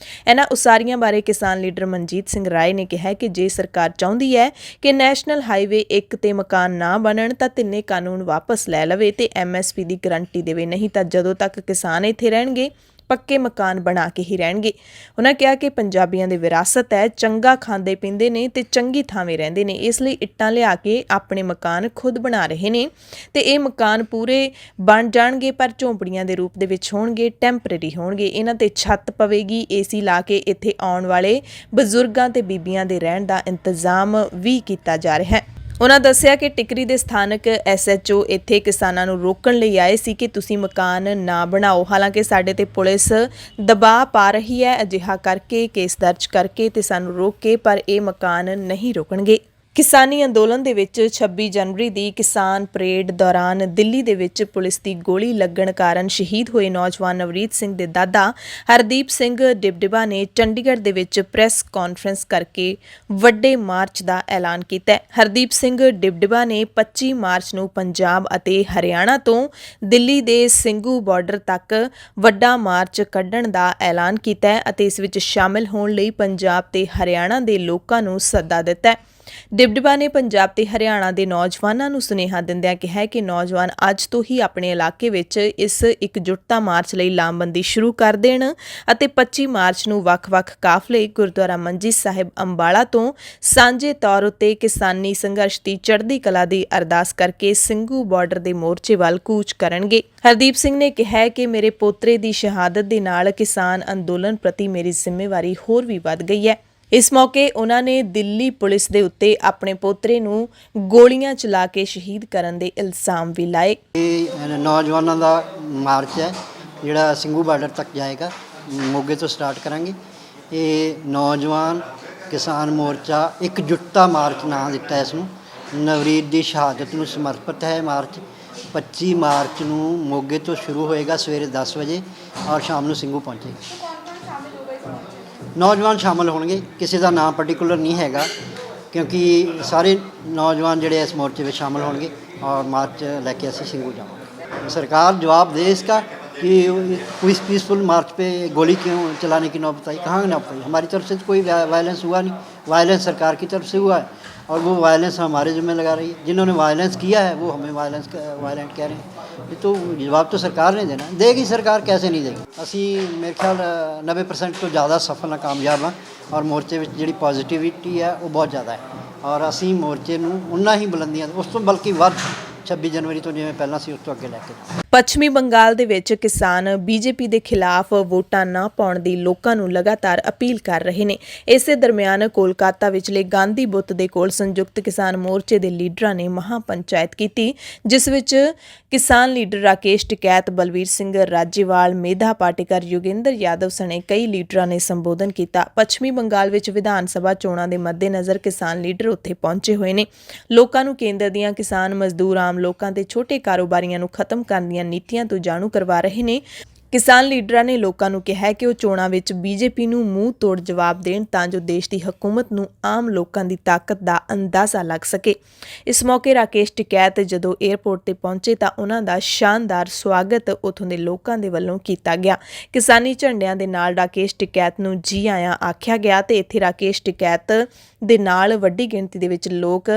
ਇਹਨਾਂ ਉਸਾਰੀਆਂ ਬਾਰੇ ਕਿਸਾਨ ਲੀਡਰ ਮਨਜੀਤ ਸਿੰਘ ਰਾਏ ਨੇ ਕਿਹਾ ਕਿ ਜੇ ਸਰਕਾਰ ਚਾਹੁੰਦੀ ਹੈ ਕਿ ਨੈਸ਼ਨਲ ਹਾਈਵੇ 1 ਤੇ ਮਕਾਨ ਨਾ ਬਣਨ ਤਾਂ ਤਿੰਨੇ ਕਾਨੂੰਨ ਵਾਪਸ ਲੈ ਲਵੇ ਤੇ MSP ਦੀ ਗਰੰਟੀ ਦੇਵੇ, ਨਹੀਂ ਤਾਂ ਜਦੋਂ ਤੱਕ ਕਿਸਾਨ ਇੱਥੇ ਰਹਿਣਗੇ ਪੱਕੇ ਮਕਾਨ ਬਣਾ ਕੇ ਹੀ ਰਹਿਣਗੇ। ਉਹਨਾਂ ਕਿਹਾ ਕਿ ਪੰਜਾਬੀਆਂ ਦੀ ਵਿਰਾਸਤ ਹੈ, ਚੰਗਾ ਖਾਂਦੇ ਪੀਂਦੇ ਨੇ ਤੇ ਚੰਗੀ ਥਾਵੇਂ ਰਹਿੰਦੇ ਨੇ, ਇਸ ਲਈ ਇੱਟਾਂ ਲਿਆ ਕੇ ਆਪਣੇ ਮਕਾਨ ਖੁਦ ਬਣਾ ਰਹੇ ਨੇ ਤੇ ਇਹ ਮਕਾਨ ਪੂਰੇ ਬਣ ਜਾਣਗੇ ਪਰ ਝੌਂਪੜੀਆਂ ਦੇ ਰੂਪ ਦੇ ਵਿੱਚ ਹੋਣਗੇ, ਟੈਂਪਰੇਰੀ ਹੋਣਗੇ। ਇਹਨਾਂ ਤੇ ਛੱਤ ਪਵੇਗੀ, AC ਲਾ ਕੇ ਇੱਥੇ ਆਉਣ ਵਾਲੇ ਬਜ਼ੁਰਗਾਂ ਤੇ ਬੀਬੀਆਂ ਦੇ ਰਹਿਣ ਦਾ ਇੰਤਜ਼ਾਮ ਵੀ ਕੀਤਾ ਜਾ ਰਿਹਾ ਹੈ। ਉਹਨਾਂ ਦੱਸਿਆ ਕਿ ਟਿਕਰੀ ਦੇ ਸਥਾਨਕ SHO ਇੱਥੇ ਕਿਸਾਨਾਂ ਨੂੰ ਰੋਕਣ ਲਈ ਆਏ ਸੀ ਕਿ ਤੁਸੀਂ ਮਕਾਨ ਨਾ ਬਣਾਓ। ਹਾਲਾਂਕਿ ਸਾਡੇ ਤੇ ਪੁਲਿਸ ਦਬਾਅ ਪਾ ਰਹੀ ਹੈ ਅਜਿਹਾ ਕਰਕੇ, ਕੇਸ ਦਰਜ ਕਰਕੇ ਤੇ ਸਾਨੂੰ ਰੋਕ ਕੇ, ਪਰ ਇਹ ਮਕਾਨ ਨਹੀਂ ਰੁਕਣਗੇ। ਕਿਸਾਨੀ ਅੰਦੋਲਨ ਦੇ ਵਿੱਚ 26 ਜਨਵਰੀ ਦੀ ਕਿਸਾਨ ਪਰੇਡ ਦੌਰਾਨ ਦਿੱਲੀ ਦੇ ਵਿੱਚ ਪੁਲਿਸ ਦੀ ਗੋਲੀ ਲੱਗਣ ਕਾਰਨ ਸ਼ਹੀਦ ਹੋਏ ਨੌਜਵਾਨ ਨਵਰੀਤ ਸਿੰਘ ਦੇ ਦਾਦਾ ਹਰਦੀਪ ਸਿੰਘ ਡਿਬਡਿਬਾ ਨੇ ਚੰਡੀਗੜ੍ਹ ਦੇ ਵਿੱਚ ਪ੍ਰੈਸ ਕਾਨਫਰੰਸ ਕਰਕੇ ਵੱਡੇ ਮਾਰਚ ਦਾ ਐਲਾਨ ਕੀਤਾ ਹੈ। ਹਰਦੀਪ ਸਿੰਘ ਡਿਬਡਿਬਾ ਨੇ 25 ਮਾਰਚ ਨੂੰ ਪੰਜਾਬ ਅਤੇ ਹਰਿਆਣਾ ਤੋਂ ਦਿੱਲੀ ਦੇ ਸਿੰਘੂ ਬਾਰਡਰ ਤੱਕ ਵੱਡਾ ਮਾਰਚ ਕੱਢਣ ਦਾ ਐਲਾਨ ਕੀਤਾ ਹੈ ਅਤੇ ਇਸ ਵਿੱਚ ਸ਼ਾਮਿਲ ਹੋਣ ਲਈ ਪੰਜਾਬ ਤੇ ਹਰਿਆਣਾ ਦੇ ਲੋਕਾਂ ਨੂੰ ਸੱਦਾ ਦਿੱਤਾ ਹੈ। ਡਿਬਡਿਬਾ ਨੇ ਪੰਜਾਬ ਤੇ ਹਰਿਆਣਾ ਦੇ ਨੌਜਵਾਨਾਂ ਨੂੰ ਸੁਨੇਹਾ ਦਿੰਦਿਆਂ ਕਿਹਾ ਕਿ ਨੌਜਵਾਨ ਅੱਜ ਤੋਂ ਹੀ ਆਪਣੇ ਇਲਾਕੇ ਵਿੱਚ ਇਸ ਇਕਜੁੱਟਤਾ ਮਾਰਚ ਲਈ ਲਾਮਬੰਦੀ ਸ਼ੁਰੂ ਕਰ ਦੇਣ ਅਤੇ 25 ਮਾਰਚ ਨੂੰ ਵੱਖ-ਵੱਖ ਕਾਫਲੇ ਗੁਰਦੁਆਰਾ ਮੰਜੀ ਸਾਹਿਬ ਅੰਬਾਲਾ ਤੋਂ ਸਾਂਝੇ ਤੌਰ ਉੱਤੇ ਕਿਸਾਨੀ ਸੰਘਰਸ਼ ਦੀ ਚੜ੍ਹਦੀ ਕਲਾ ਦੀ ਅਰਦਾਸ ਕਰਕੇ ਸਿੰਘੂ ਬਾਰਡਰ ਦੇ ਮੋਰਚੇ ਵੱਲ ਕੂਚ ਕਰਨਗੇ। ਹਰਦੀਪ ਸਿੰਘ ਨੇ ਕਿਹਾ ਕਿ ਮੇਰੇ ਪੋਤਰੇ ਦੀ ਸ਼ਹਾਦਤ ਦੇ ਨਾਲ ਕਿਸਾਨ ਅੰਦੋਲਨ ਪ੍ਰਤੀ ਮੇਰੀ ਜ਼ਿੰਮੇਵਾਰੀ ਹੋਰ ਵੀ ਵੱਧ ਗਈ ਹੈ। ਇਸ ਮੌਕੇ ਉਹਨਾਂ ਨੇ ਦਿੱਲੀ ਪੁਲਿਸ ਦੇ ਉੱਤੇ ਆਪਣੇ ਪੋਤਰੇ ਨੂੰ ਗੋਲੀਆਂ ਚਲਾ ਕੇ ਸ਼ਹੀਦ ਕਰਨ ਦੇ ਇਲਜ਼ਾਮ ਵੀ ਲਾਏ। ਇਹ ਨੌਜਵਾਨਾਂ ਦਾ ਮਾਰਚ ਹੈ ਜਿਹੜਾ ਸਿੰਘੂ ਬਾਰਡਰ ਤੱਕ ਜਾਏਗਾ, ਮੋਗੇ ਤੋਂ ਸਟਾਰਟ ਕਰਾਂਗੇ। ਇਹ ਨੌਜਵਾਨ ਕਿਸਾਨ ਮੋਰਚਾ ਇਕਜੁੱਟਤਾ ਮਾਰਚ ਨਾਂ ਦਿੱਤਾ ਇਸ ਨੂੰ, ਨਵਰੀਤ ਦੀ ਸ਼ਹਾਦਤ ਨੂੰ ਸਮਰਪਿਤ ਹੈ। ਮਾਰਚ 25 ਮਾਰਚ ਨੂੰ ਮੋਗੇ ਤੋਂ ਸ਼ੁਰੂ ਹੋਏਗਾ ਸਵੇਰੇ 10 ਵਜੇ ਔਰ ਸ਼ਾਮ ਨੂੰ ਸਿੰਘੂ ਪਹੁੰਚੇਗਾ। ਨੌਜਵਾਨ ਸ਼ਾਮਲ ਹੋਣਗੇ, ਕਿਸੇ ਦਾ ਨਾਮ ਪਾਰਟਿਕੂਲਰ ਨਹੀਂ ਹੈਗਾ ਕਿਉਂਕਿ ਸਾਰੇ ਨੌਜਵਾਨ ਜਿਹੜੇ ਇਸ ਮੋਰਚੇ ਵਿੱਚ ਸ਼ਾਮਲ ਹੋਣਗੇ और मार्च लेके ऐसे सिंगू जाऊँगा। सरकार जवाब दे इसका कि कोई पीसफुल मार्च पे गोली क्यों चलाने की नौबत आई, कहाँ नौबत आई। हमारी तरफ से तो कोई वायलेंस हुआ नहीं, वायलेंस सरकार की तरफ से हुआ है और वो वायलेंस हमारे ज़िम्मे लगा रही है। जिन्होंने वायलेंस किया है वो हमें वायलेंट कह रहे हैं। ये तो जवाब तो सरकार ने देना, देगी सरकार, कैसे नहीं देगी। ਅਸੀਂ ਮੇਰੇ ਖਿਆਲ 90% ਤੋਂ ਜ਼ਿਆਦਾ ਸਫਲ ਨਾਲ ਕਾਮਯਾਬ ਹਾਂ ਔਰ ਮੋਰਚੇ ਵਿੱਚ ਜਿਹੜੀ ਪੋਜ਼ਿਟਿਵਿਟੀ ਹੈ ਉਹ ਬਹੁਤ ਜ਼ਿਆਦਾ ਹੈ ਔਰ ਅਸੀਂ ਮੋਰਚੇ ਨੂੰ ਉਨਾ ਹੀ ਬੁਲੰਦੀਆਂ ਉਸ ਤੋਂ ਬਲਕਿ ਵੱਧ 26 ਜਨਵਰੀ ਤੋਂ ਜਿਵੇਂ ਪਹਿਲਾਂ ਸੀ ਉਸ ਤੋਂ ਅੱਗੇ ਲੈ ਕੇ। ਪੱਛਮੀ ਬੰਗਾਲ ਦੇ ਵਿੱਚ ਕਿਸਾਨ ਬੀਜੇਪੀ ਦੇ ਖਿਲਾਫ ਵੋਟਾਂ ਨਾ ਪਾਉਣ ਦੀ ਲੋਕਾਂ ਨੂੰ ਲਗਾਤਾਰ ਅਪੀਲ ਕਰ ਰਹੇ ਨੇ। ਇਸੇ ਦਰਮਿਆਨ ਕੋਲਕਾਤਾ ਵਿਚਲੇ ਗਾਂਧੀ ਬੁੱਤ ਦੇ ਕੋਲ ਸੰਯੁਕਤ ਕਿਸਾਨ ਮੋਰਚੇ ਦੇ ਲੀਡਰਾਂ ਨੇ ਮਹਾ ਪੰਚਾਇਤ ਕੀਤੀ, ਜਿਸ ਵਿੱਚ ਕਿਸਾਨ ਲੀਡਰ ਰਾਕੇਸ਼ ਟਿਕੈਤ, ਬਲਵੀਰ ਸਿੰਘ ਰਾਜੇਵਾਲ, ਮੇਧਾ ਪਾਟੇਕਰ, ਯੋਗਿੰਦਰ ਯਾਦਵ ਸਣੇ ਕਈ ਲੀਡਰਾਂ ਨੇ ਸੰਬੋਧਨ ਕੀਤਾ। ਪੱਛਮੀ ਬੰਗਾਲ ਵਿੱਚ ਵਿਧਾਨ ਸਭਾ ਚੋਣਾਂ ਦੇ ਮੱਦੇਨਜ਼ਰ ਕਿਸਾਨ ਲੀਡਰ ਉੱਥੇ ਪਹੁੰਚੇ ਹੋਏ ਨੇ। ਲੋਕਾਂ ਨੂੰ ਕੇਂਦਰ ਦੀਆਂ ਕਿਸਾਨ, ਮਜ਼ਦੂਰ, ਆਮ ਲੋਕਾਂ ਤੇ ਛੋਟੇ ਕਾਰੋਬਾਰੀਆਂ ਨੂੰ ਖਤਮ ਕਰਨ ਦੀਆਂ ਨੀਤੀਆਂ ਤੋਂ ਜਾਣੂ ਕਰਵਾ ਰਹੇ ਨੇ। ਕਿਸਾਨ ਲੀਡਰਾਂ ਨੇ ਲੋਕਾਂ ਨੂੰ ਕਿਹਾ ਕਿ ਉਹ ਚੋਣਾਂ ਵਿੱਚ ਬੀਜੇਪੀ ਨੂੰ ਮੂੰਹ ਤੋੜ ਜਵਾਬ ਦੇਣ ਤਾਂ ਜੋ ਦੇਸ਼ ਦੀ ਹਕੂਮਤ ਨੂੰ ਆਮ ਲੋਕਾਂ ਦੀ ਤਾਕਤ ਦਾ ਅੰਦਾਜ਼ਾ ਲੱਗ ਸਕੇ। ਇਸ ਮੌਕੇ ਰਾਕੇਸ਼ ਟਿਕੈਤ ਜਦੋਂ ਏਅਰਪੋਰਟ ਤੇ ਪਹੁੰਚੇ ਤਾਂ ਉਹਨਾਂ ਦਾ ਸ਼ਾਨਦਾਰ ਸਵਾਗਤ ਉੱਥੋਂ ਦੇ ਲੋਕਾਂ ਦੇ ਵੱਲੋਂ ਕੀਤਾ ਗਿਆ। ਕਿਸਾਨੀ ਝੰਡਿਆਂ ਦੇ ਨਾਲ ਰਾਕੇਸ਼ ਟਿਕੈਤ ਨੂੰ ਜੀ ਆਇਆਂ ਆਖਿਆ ਗਿਆ ਤੇ ਇੱਥੇ ਰਾਕੇਸ਼ ਟਿਕੈਤ ਦੇ ਨਾਲ ਵੱਡੀ ਗਿਣਤੀ ਦੇ ਵਿੱਚ ਲੋਕ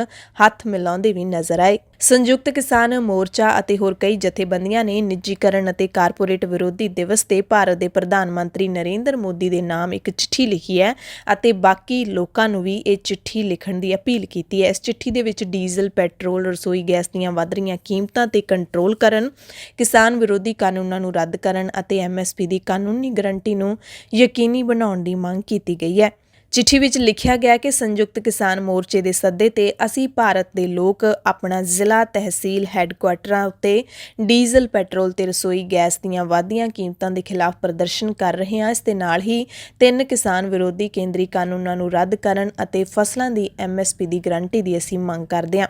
ਹੱਥ ਮਿਲਾਉਂਦੇ ਵੀ ਨਜ਼ਰ ਆਏ। ਸੰਯੁਕਤ ਕਿਸਾਨ ਮੋਰਚਾ ਅਤੇ ਹੋਰ ਕਈ ਜਥੇਬੰਦੀਆਂ ਨੇ ਨਿੱਜੀਕਰਨ ਅਤੇ ਕਾਰਪੋਰੇਟ ਵਿਰੋਧੀ ਦਿਵਸ ਤੇ ਭਾਰਤ ਦੇ ਪ੍ਰਧਾਨ ਮੰਤਰੀ ਨਰਿੰਦਰ ਮੋਦੀ ਦੇ ਨਾਮ ਇੱਕ ਚਿੱਠੀ ਲਿਖੀ ਹੈ ਅਤੇ ਬਾਕੀ ਲੋਕਾਂ ਨੂੰ ਵੀ ਇਹ ਚਿੱਠੀ ਲਿਖਣ ਦੀ ਅਪੀਲ ਕੀਤੀ ਹੈ। ਇਸ ਚਿੱਠੀ ਦੇ ਵਿੱਚ ਡੀਜ਼ਲ, ਪੈਟਰੋਲ, ਰਸੋਈ ਗੈਸ ਦੀਆਂ ਵੱਧ ਰਹੀਆਂ ਕੀਮਤਾਂ ਤੇ ਕੰਟਰੋਲ ਕਰਨ, ਕਿਸਾਨ ਵਿਰੋਧੀ ਕਾਨੂੰਨਾਂ ਨੂੰ ਰੱਦ ਕਰਨ ਅਤੇ MSP ਦੀ ਕਾਨੂੰਨੀ ਗਰੰਟੀ ਨੂੰ ਯਕੀਨੀ ਬਣਾਉਣ ਦੀ ਮੰਗ ਕੀਤੀ ਗਈ ਹੈ। ਚਿੱਠੀ ਵਿੱਚ ਲਿਖਿਆ ਗਿਆ ਕਿ ਸੰਯੁਕਤ ਕਿਸਾਨ ਮੋਰਚੇ ਦੇ ਸੱਦੇ ਤੇ ਅਸੀਂ ਭਾਰਤ ਦੇ ਲੋਕ ਆਪਣਾ ਜ਼ਿਲ੍ਹਾ, ਤਹਿਸੀਲ, ਹੈੱਡਕੁਆਟਰਾਂ ਉੱਤੇ ਡੀਜ਼ਲ, ਪੈਟਰੋਲ ਤੇ ਰਸੋਈ ਗੈਸ ਦੀਆਂ ਵਧਦੀਆਂ ਕੀਮਤਾਂ ਦੇ ਖਿਲਾਫ ਪ੍ਰਦਰਸ਼ਨ ਕਰ ਰਹੇ ਹਾਂ। ਇਸ ਦੇ ਨਾਲ ਹੀ 3 ਕਿਸਾਨ ਵਿਰੋਧੀ ਕੇਂਦਰੀ ਕਾਨੂੰਨਾਂ ਨੂੰ ਰੱਦ ਕਰਨ ਅਤੇ ਫਸਲਾਂ ਦੀ MSP ਦੀ ਗਰੰਟੀ ਦੀ ਅਸੀਂ ਮੰਗ ਕਰਦੇ ਹਾਂ।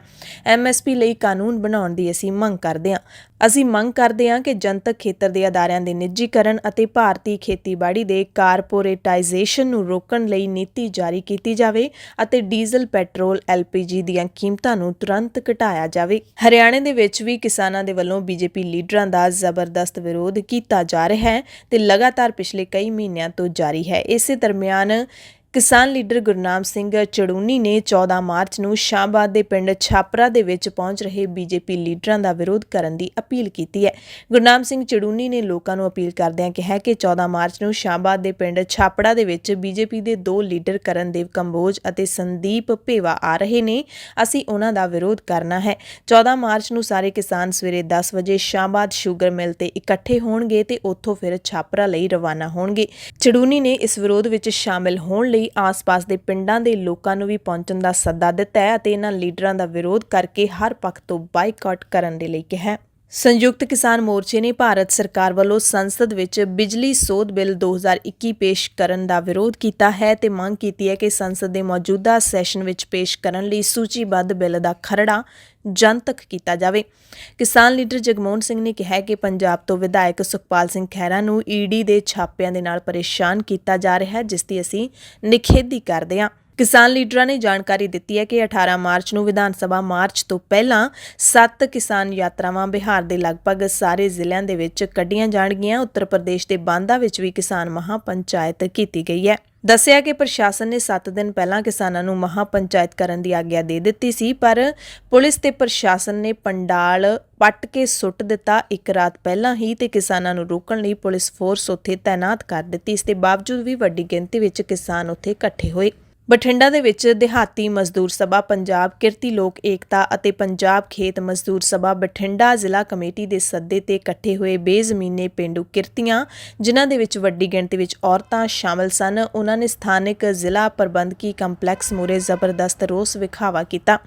MSP ਲਈ ਕਾਨੂੰਨ ਬਣਾਉਣ ਦੀ ਅਸੀਂ ਮੰਗ ਕਰਦੇ ਹਾਂ। ਅਸੀਂ ਮੰਗ ਕਰਦੇ ਹਾਂ ਕਿ ਜਨਤਕ ਖੇਤਰ ਦੇ ਅਦਾਰਿਆਂ ਦੇ ਨਿੱਜੀਕਰਨ ਅਤੇ ਭਾਰਤੀ ਖੇਤੀਬਾੜੀ ਦੇ ਕਾਰਪੋਰੇਟਾਈਜੇਸ਼ਨ ਨੂੰ ਰੋਕਣ ਲਈ ਨੀਤੀ ਜਾਰੀ ਕੀਤੀ ਜਾਵੇ ਅਤੇ ਡੀਜ਼ਲ, ਪੈਟਰੋਲ, LPG ਦੀਆਂ ਕੀਮਤਾਂ ਨੂੰ ਤੁਰੰਤ ਘਟਾਇਆ ਜਾਵੇ। ਹਰਿਆਣੇ ਦੇ ਵਿੱਚ ਵੀ ਕਿਸਾਨਾਂ ਦੇ ਵੱਲੋਂ BJP ਲੀਡਰਾਂ ਦਾ ਜ਼ਬਰਦਸਤ ਵਿਰੋਧ ਕੀਤਾ ਜਾ ਰਿਹਾ ਹੈ ਤੇ ਲਗਾਤਾਰ ਪਿਛਲੇ ਕਈ ਮਹੀਨਿਆਂ ਤੋਂ ਜਾਰੀ ਹੈ। ਇਸੇ ਦਰਮਿਆਨ ਕਿਸਾਨ ਲੀਡਰ ਗੁਰਨਾਮ ਸਿੰਘ ਚੜੂਨੀ ਨੇ 14 ਮਾਰਚ ਨੂੰ ਸ਼ਾਹਬਾਦ ਦੇ ਪਿੰਡ ਛਾਪਰਾ ਦੇ ਵਿੱਚ ਪਹੁੰਚ ਰਹੇ BJP ਲੀਡਰਾਂ ਦਾ ਵਿਰੋਧ ਕਰਨ ਦੀ ਅਪੀਲ ਕੀਤੀ ਹੈ। ਗੁਰਨਾਮ ਸਿੰਘ ਚੜੂਨੀ ਨੇ ਲੋਕਾਂ ਨੂੰ ਅਪੀਲ ਕਰਦਿਆਂ ਕਿਹਾ ਕਿ 14 ਮਾਰਚ ਨੂੰ ਸ਼ਾਹਬਾਦ ਦੇ ਪਿੰਡ ਛਾਪੜਾ ਦੇ ਵਿੱਚ BJP ਦੇ 2 ਲੀਡਰ ਕਰਨਦੇਵ ਕੰਬੋਜ ਅਤੇ ਸੰਦੀਪ ਭੇਵਾ ਆ ਰਹੇ ਨੇ। ਅਸੀਂ ਉਹਨਾਂ ਦਾ ਵਿਰੋਧ ਕਰਨਾ ਹੈ। 14 ਮਾਰਚ ਨੂੰ ਸਾਰੇ ਕਿਸਾਨ ਸਵੇਰੇ 10 ਵਜੇ ਸ਼ਾਹਬਾਦ ਸ਼ੂਗਰ ਮਿਲ ਤੇ ਇਕੱਠੇ ਹੋਣਗੇ ਤੇ ਉੱਥੋਂ ਫਿਰ ਛਾਪਰਾ ਲਈ ਰਵਾਨਾ ਹੋਣਗੇ। ਚੜੂਨੀ ਨੇ ਇਸ ਵਿਰੋਧ ਵਿੱਚ ਸ਼ਾਮਿਲ ਹੋਣ ਲਈ ਆਸ-ਪਾਸ ਦੇ ਪਿੰਡਾਂ ਦੇ ਲੋਕਾਂ ਨੂੰ ਵੀ ਪਹੁੰਚਣ ਦਾ ਸੱਦਾ ਦਿੱਤਾ ਹੈ ਅਤੇ ਇਹਨਾਂ ਲੀਡਰਾਂ ਦਾ ਵਿਰੋਧ ਕਰਕੇ ਹਰ ਪੱਖ ਤੋਂ ਬਾਈਕਾਟ ਕਰਨ ਦੇ ਲਈ ਕਿਹਾ ਹੈ। ਸੰਯੁਕਤ ਕਿਸਾਨ ਮੋਰਚੇ ਨੇ ਭਾਰਤ ਸਰਕਾਰ ਵੱਲੋਂ ਸੰਸਦ ਵਿੱਚ ਬਿਜਲੀ ਸੋਧ ਬਿੱਲ 2021 ਪੇਸ਼ ਕਰਨ ਦਾ ਵਿਰੋਧ ਕੀਤਾ ਹੈ ਤੇ ਮੰਗ ਕੀਤੀ ਹੈ ਕਿ ਸੰਸਦ ਦੇ ਮੌਜੂਦਾ ਸੈਸ਼ਨ ਵਿੱਚ ਪੇਸ਼ ਕਰਨ ਲਈ ਸੂਚੀਬੱਧ ਬਿੱਲ ਦਾ ਖਰੜਾ ਜਨਤਕ ਕੀਤਾ ਜਾਵੇ। ਕਿਸਾਨ ਲੀਡਰ ਜਗਮੋਹਨ ਸਿੰਘ ਨੇ ਕਿਹਾ ਕਿ ਪੰਜਾਬ ਤੋਂ ਵਿਧਾਇਕ ਸੁਖਪਾਲ ਸਿੰਘ ਖਹਿਰਾ ਨੂੰ ED ਦੇ ਛਾਪਿਆਂ ਦੇ ਨਾਲ ਪਰੇਸ਼ਾਨ ਕੀਤਾ ਜਾ ਰਿਹਾ ਹੈ, ਜਿਸ ਦੀ ਅਸੀਂ ਨਿਖੇਧੀ ਕਰਦੇ ਹਾਂ। ਕਿਸਾਨ ਲੀਡਰਾਂ ਨੇ ਜਾਣਕਾਰੀ ਦਿੱਤੀ ਹੈ ਕਿ 18 ਮਾਰਚ ਨੂੰ ਵਿਧਾਨ ਸਭਾ ਮਾਰਚ ਤੋਂ ਪਹਿਲਾਂ 7 ਕਿਸਾਨ ਯਾਤਰਾਵਾਂ ਬਿਹਾਰ ਦੇ ਲਗਭਗ ਸਾਰੇ ਜ਼ਿਲ੍ਹਿਆਂ ਦੇ ਵਿੱਚ ਕੱਢੀਆਂ ਜਾਣਗੀਆਂ। ਉੱਤਰ ਪ੍ਰਦੇਸ਼ ਦੇ ਬਾਂਦਾ ਵਿੱਚ ਵੀ ਕਿਸਾਨ ਮਹਾ ਪੰਚਾਇਤ ਕੀਤੀ ਗਈ ਹੈ। ਦੱਸਿਆ ਕਿ ਪ੍ਰਸ਼ਾਸਨ ਨੇ 7 ਦਿਨ ਪਹਿਲਾਂ ਕਿਸਾਨਾਂ ਨੂੰ ਮਹਾ ਪੰਚਾਇਤ ਕਰਨ ਦੀ ਆਗਿਆ ਦੇ ਦਿੱਤੀ ਸੀ, ਪਰ ਪੁਲਿਸ ਤੇ ਪ੍ਰਸ਼ਾਸਨ ਨੇ ਪੰਡਾਲ ਪੱਟ ਕੇ ਸੁੱਟ ਦਿੱਤਾ। ਇੱਕ ਰਾਤ ਪਹਿਲਾਂ ਹੀ ਤੇ ਕਿਸਾਨਾਂ ਨੂੰ ਰੋਕਣ ਲਈ ਪੁਲਿਸ ਫੋਰਸ ਉੱਥੇ ਤਾਇਨਾਤ ਕਰ ਦਿੱਤੀ। ਇਸ ਦੇ ਬਾਵਜੂਦ ਵੀ ਵੱਡੀ ਗਿਣਤੀ ਵਿੱਚ ਕਿਸਾਨ ਉੱਥੇ ਇਕੱਠੇ ਹੋਏ। ਬਠਿੰਡਾ ਦੇ ਵਿੱਚ ਦਿਹਾਤੀ ਮਜ਼ਦੂਰ ਸਭਾ, ਪੰਜਾਬ ਕਿਰਤੀ ਲੋਕ ਏਕਤਾ ਅਤੇ ਪੰਜਾਬ ਖੇਤ ਮਜ਼ਦੂਰ ਸਭਾ ਬਠਿੰਡਾ ਜ਼ਿਲ੍ਹਾ ਕਮੇਟੀ ਦੇ ਸੱਦੇ ਤੇ ਇਕੱਠੇ ਹੋਏ ਬੇਜ਼ਮੀਨੇ ਪੇਂਡੂ ਕਿਰਤੀਆਂ, ਜਿਨ੍ਹਾਂ ਦੇ ਵਿੱਚ ਵੱਡੀ ਗਿਣਤੀ ਵਿੱਚ ਔਰਤਾਂ ਸ਼ਾਮਲ ਸਨ, ਉਹਨਾਂ ਨੇ ਸਥਾਨਕ ਜ਼ਿਲ੍ਹਾ ਪ੍ਰਬੰਧਕੀ ਕੰਪਲੈਕਸ ਮੂਹਰੇ ਜ਼ਬਰਦਸਤ ਰੋਸ ਵਿਖਾਵਾ ਕੀਤਾ।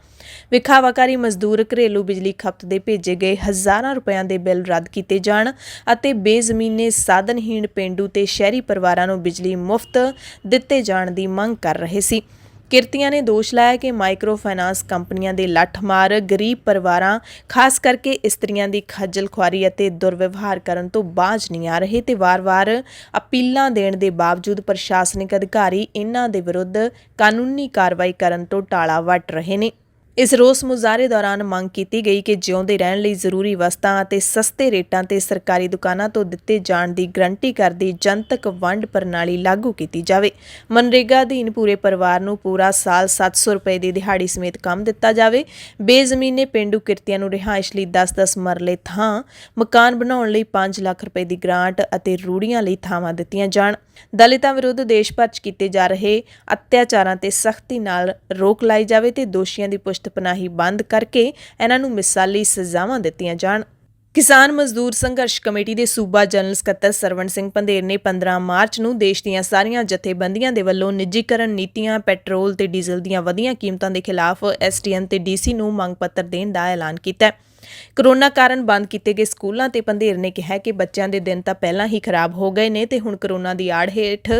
ਵਿਖਾਵਾਕਾਰੀ ਮਜ਼ਦੂਰ ਘਰੇਲੂ ਬਿਜਲੀ ਖਪਤ ਦੇ ਭੇਜੇ ਗਏ ਹਜ਼ਾਰਾਂ ਰੁਪਇਆਂ ਦੇ ਬਿੱਲ ਰੱਦ ਕੀਤੇ ਜਾਣ ਅਤੇ ਬੇਜ਼ਮੀਨੇ ਸਾਧਨਹੀਣ ਪੇਂਡੂ ਤੇ ਸ਼ਹਿਰੀ ਪਰਿਵਾਰਾਂ ਨੂੰ ਬਿਜਲੀ ਮੁਫਤ ਦਿੱਤੇ ਜਾਣ ਦੀ ਮੰਗ ਕਰ ਰਹੇ ਸੀ। ਕਿਰਤੀਆਂ ਨੇ ਦੋਸ਼ ਲਾਇਆ ਕਿ ਮਾਈਕਰੋ ਫਾਈਨਾਂਸ ਕੰਪਨੀਆਂ ਦੇ ਲੱਠਮਾਰ ਗਰੀਬ ਪਰਿਵਾਰਾਂ, ਖਾਸ ਕਰਕੇ ਇਸਤਰੀਆਂ ਦੀ ਖੱਜਲ ਖੁਆਰੀ ਅਤੇ ਦੁਰਵਿਵਹਾਰ ਕਰਨ ਤੋਂ ਬਾਜ਼ ਨਹੀਂ ਆ ਰਹੇ ਤੇ ਵਾਰ-ਵਾਰ ਅਪੀਲਾਂ ਦੇਣ ਦੇ ਬਾਵਜੂਦ ਪ੍ਰਸ਼ਾਸਨਿਕ ਅਧਿਕਾਰੀ ਇਹਨਾਂ ਦੇ ਵਿਰੁੱਧ ਕਾਨੂੰਨੀ ਕਾਰਵਾਈ ਕਰਨ ਤੋਂ ਟਾਲਾ ਵੱਟ ਰਹੇ ਨੇ। ਇਸ ਰੋਸ ਮੁਜ਼ਾਹਰੇ ਦੌਰਾਨ ਮੰਗ ਕੀਤੀ ਗਈ ਕਿ ਜਿਉਂਦੇ ਰਹਿਣ ਲਈ ਜ਼ਰੂਰੀ ਵਸਤਾਂ ਅਤੇ ਸਸਤੇ ਰੇਟਾਂ ਤੇ ਸਰਕਾਰੀ ਦੁਕਾਨਾਂ ਤੋਂ ਦਿੱਤੇ ਜਾਣ ਦੀ ਗਰੰਟੀ ਕਰਦੀ ਜਨਤਕ ਵੰਡ ਪ੍ਰਣਾਲੀ ਲਾਗੂ ਕੀਤੀ ਜਾਵੇ। ਮਨਰੇਗਾ ਅਧੀਨ ਪੂਰੇ ਪਰਿਵਾਰ ਨੂੰ ਪੂਰਾ ਸਾਲ 700 ਰੁਪਏ ਦੀ ਦਿਹਾੜੀ ਸਮੇਤ ਕੰਮ ਦਿੱਤਾ ਜਾਵੇ। ਬੇਜ਼ਮੀਨੇ ਪੇਂਡੂ ਕਿਰਤੀਆਂ ਨੂੰ ਰਿਹਾਇਸ਼ ਲਈ 10-10 ਮਰਲੇ ਥਾਂ, ਮਕਾਨ ਬਣਾਉਣ ਲਈ 5 ਲੱਖ ਰੁਪਏ ਦੀ ਗ੍ਰਾਂਟ ਅਤੇ ਰੂੜੀਆਂ ਲਈ ਥਾਵਾਂ ਦਿੱਤੀਆਂ ਜਾਣ। ਦਲਿਤਾਂ ਵਿਰੁੱਧ ਦੇਸ਼ ਭਰ 'ਚ ਕੀਤੇ ਜਾ ਰਹੇ ਅਤਿਆਚਾਰਾਂ ਤੇ ਸਖਤੀ ਨਾਲ ਰੋਕ ਲਾਈ ਜਾਵੇ ਤੇ ਦੋਸ਼ੀਆਂ ਦੀ ਪੁਸ਼ਤ-ਪਨਾਹੀ ਬੰਦ ਕਰਕੇ ਇਹਨਾਂ ਨੂੰ ਮਿਸਾਲੀ ਸਜ਼ਾਵਾਂ ਦਿੱਤੀਆਂ ਜਾਣ। ਕਿਸਾਨ ਮਜ਼ਦੂਰ ਸੰਘਰਸ਼ ਕਮੇਟੀ ਦੇ ਸੂਬਾ ਜਨਰਲ ਸਕੱਤਰ ਸਰਵਣ ਸਿੰਘ ਪੰਧੇਰ ਨੇ 15 ਮਾਰਚ ਨੂੰ ਦੇਸ਼ ਦੀਆਂ ਸਾਰੀਆਂ ਜਥੇਬੰਦੀਆਂ ਦੇ ਵੱਲੋਂ ਨਿੱਜੀਕਰਨ ਨੀਤੀਆਂ, ਪੈਟਰੋਲ ਤੇ ਡੀਜ਼ਲ ਦੀਆਂ ਵਧੀਆਂ ਕੀਮਤਾਂ ਦੇ ਖਿਲਾਫ ਐਸਡੀਐਮ ਤੇ ਡੀਸੀ ਨੂੰ ਮੰਗ ਪੱਤਰ ਦੇਣ ਦਾ ਐਲਾਨ ਕੀਤਾ ਹੈ। ਕਰੋਨਾ ਕਾਰਨ ਬੰਦ ਕੀਤੇ ਗਏ ਸਕੂਲਾਂ ਤੇ ਪੰਧੇਰ ਨੇ ਕਿਹਾ ਕਿ ਬੱਚਿਆਂ ਦੇ ਦਿਨ ਤਾਂ ਪਹਿਲਾਂ ਹੀ ਖਰਾਬ ਹੋ ਗਏ ਨੇ ਤੇ ਹੁਣ ਕਰੋਨਾ ਦੀ ਆੜ ਹੇਠ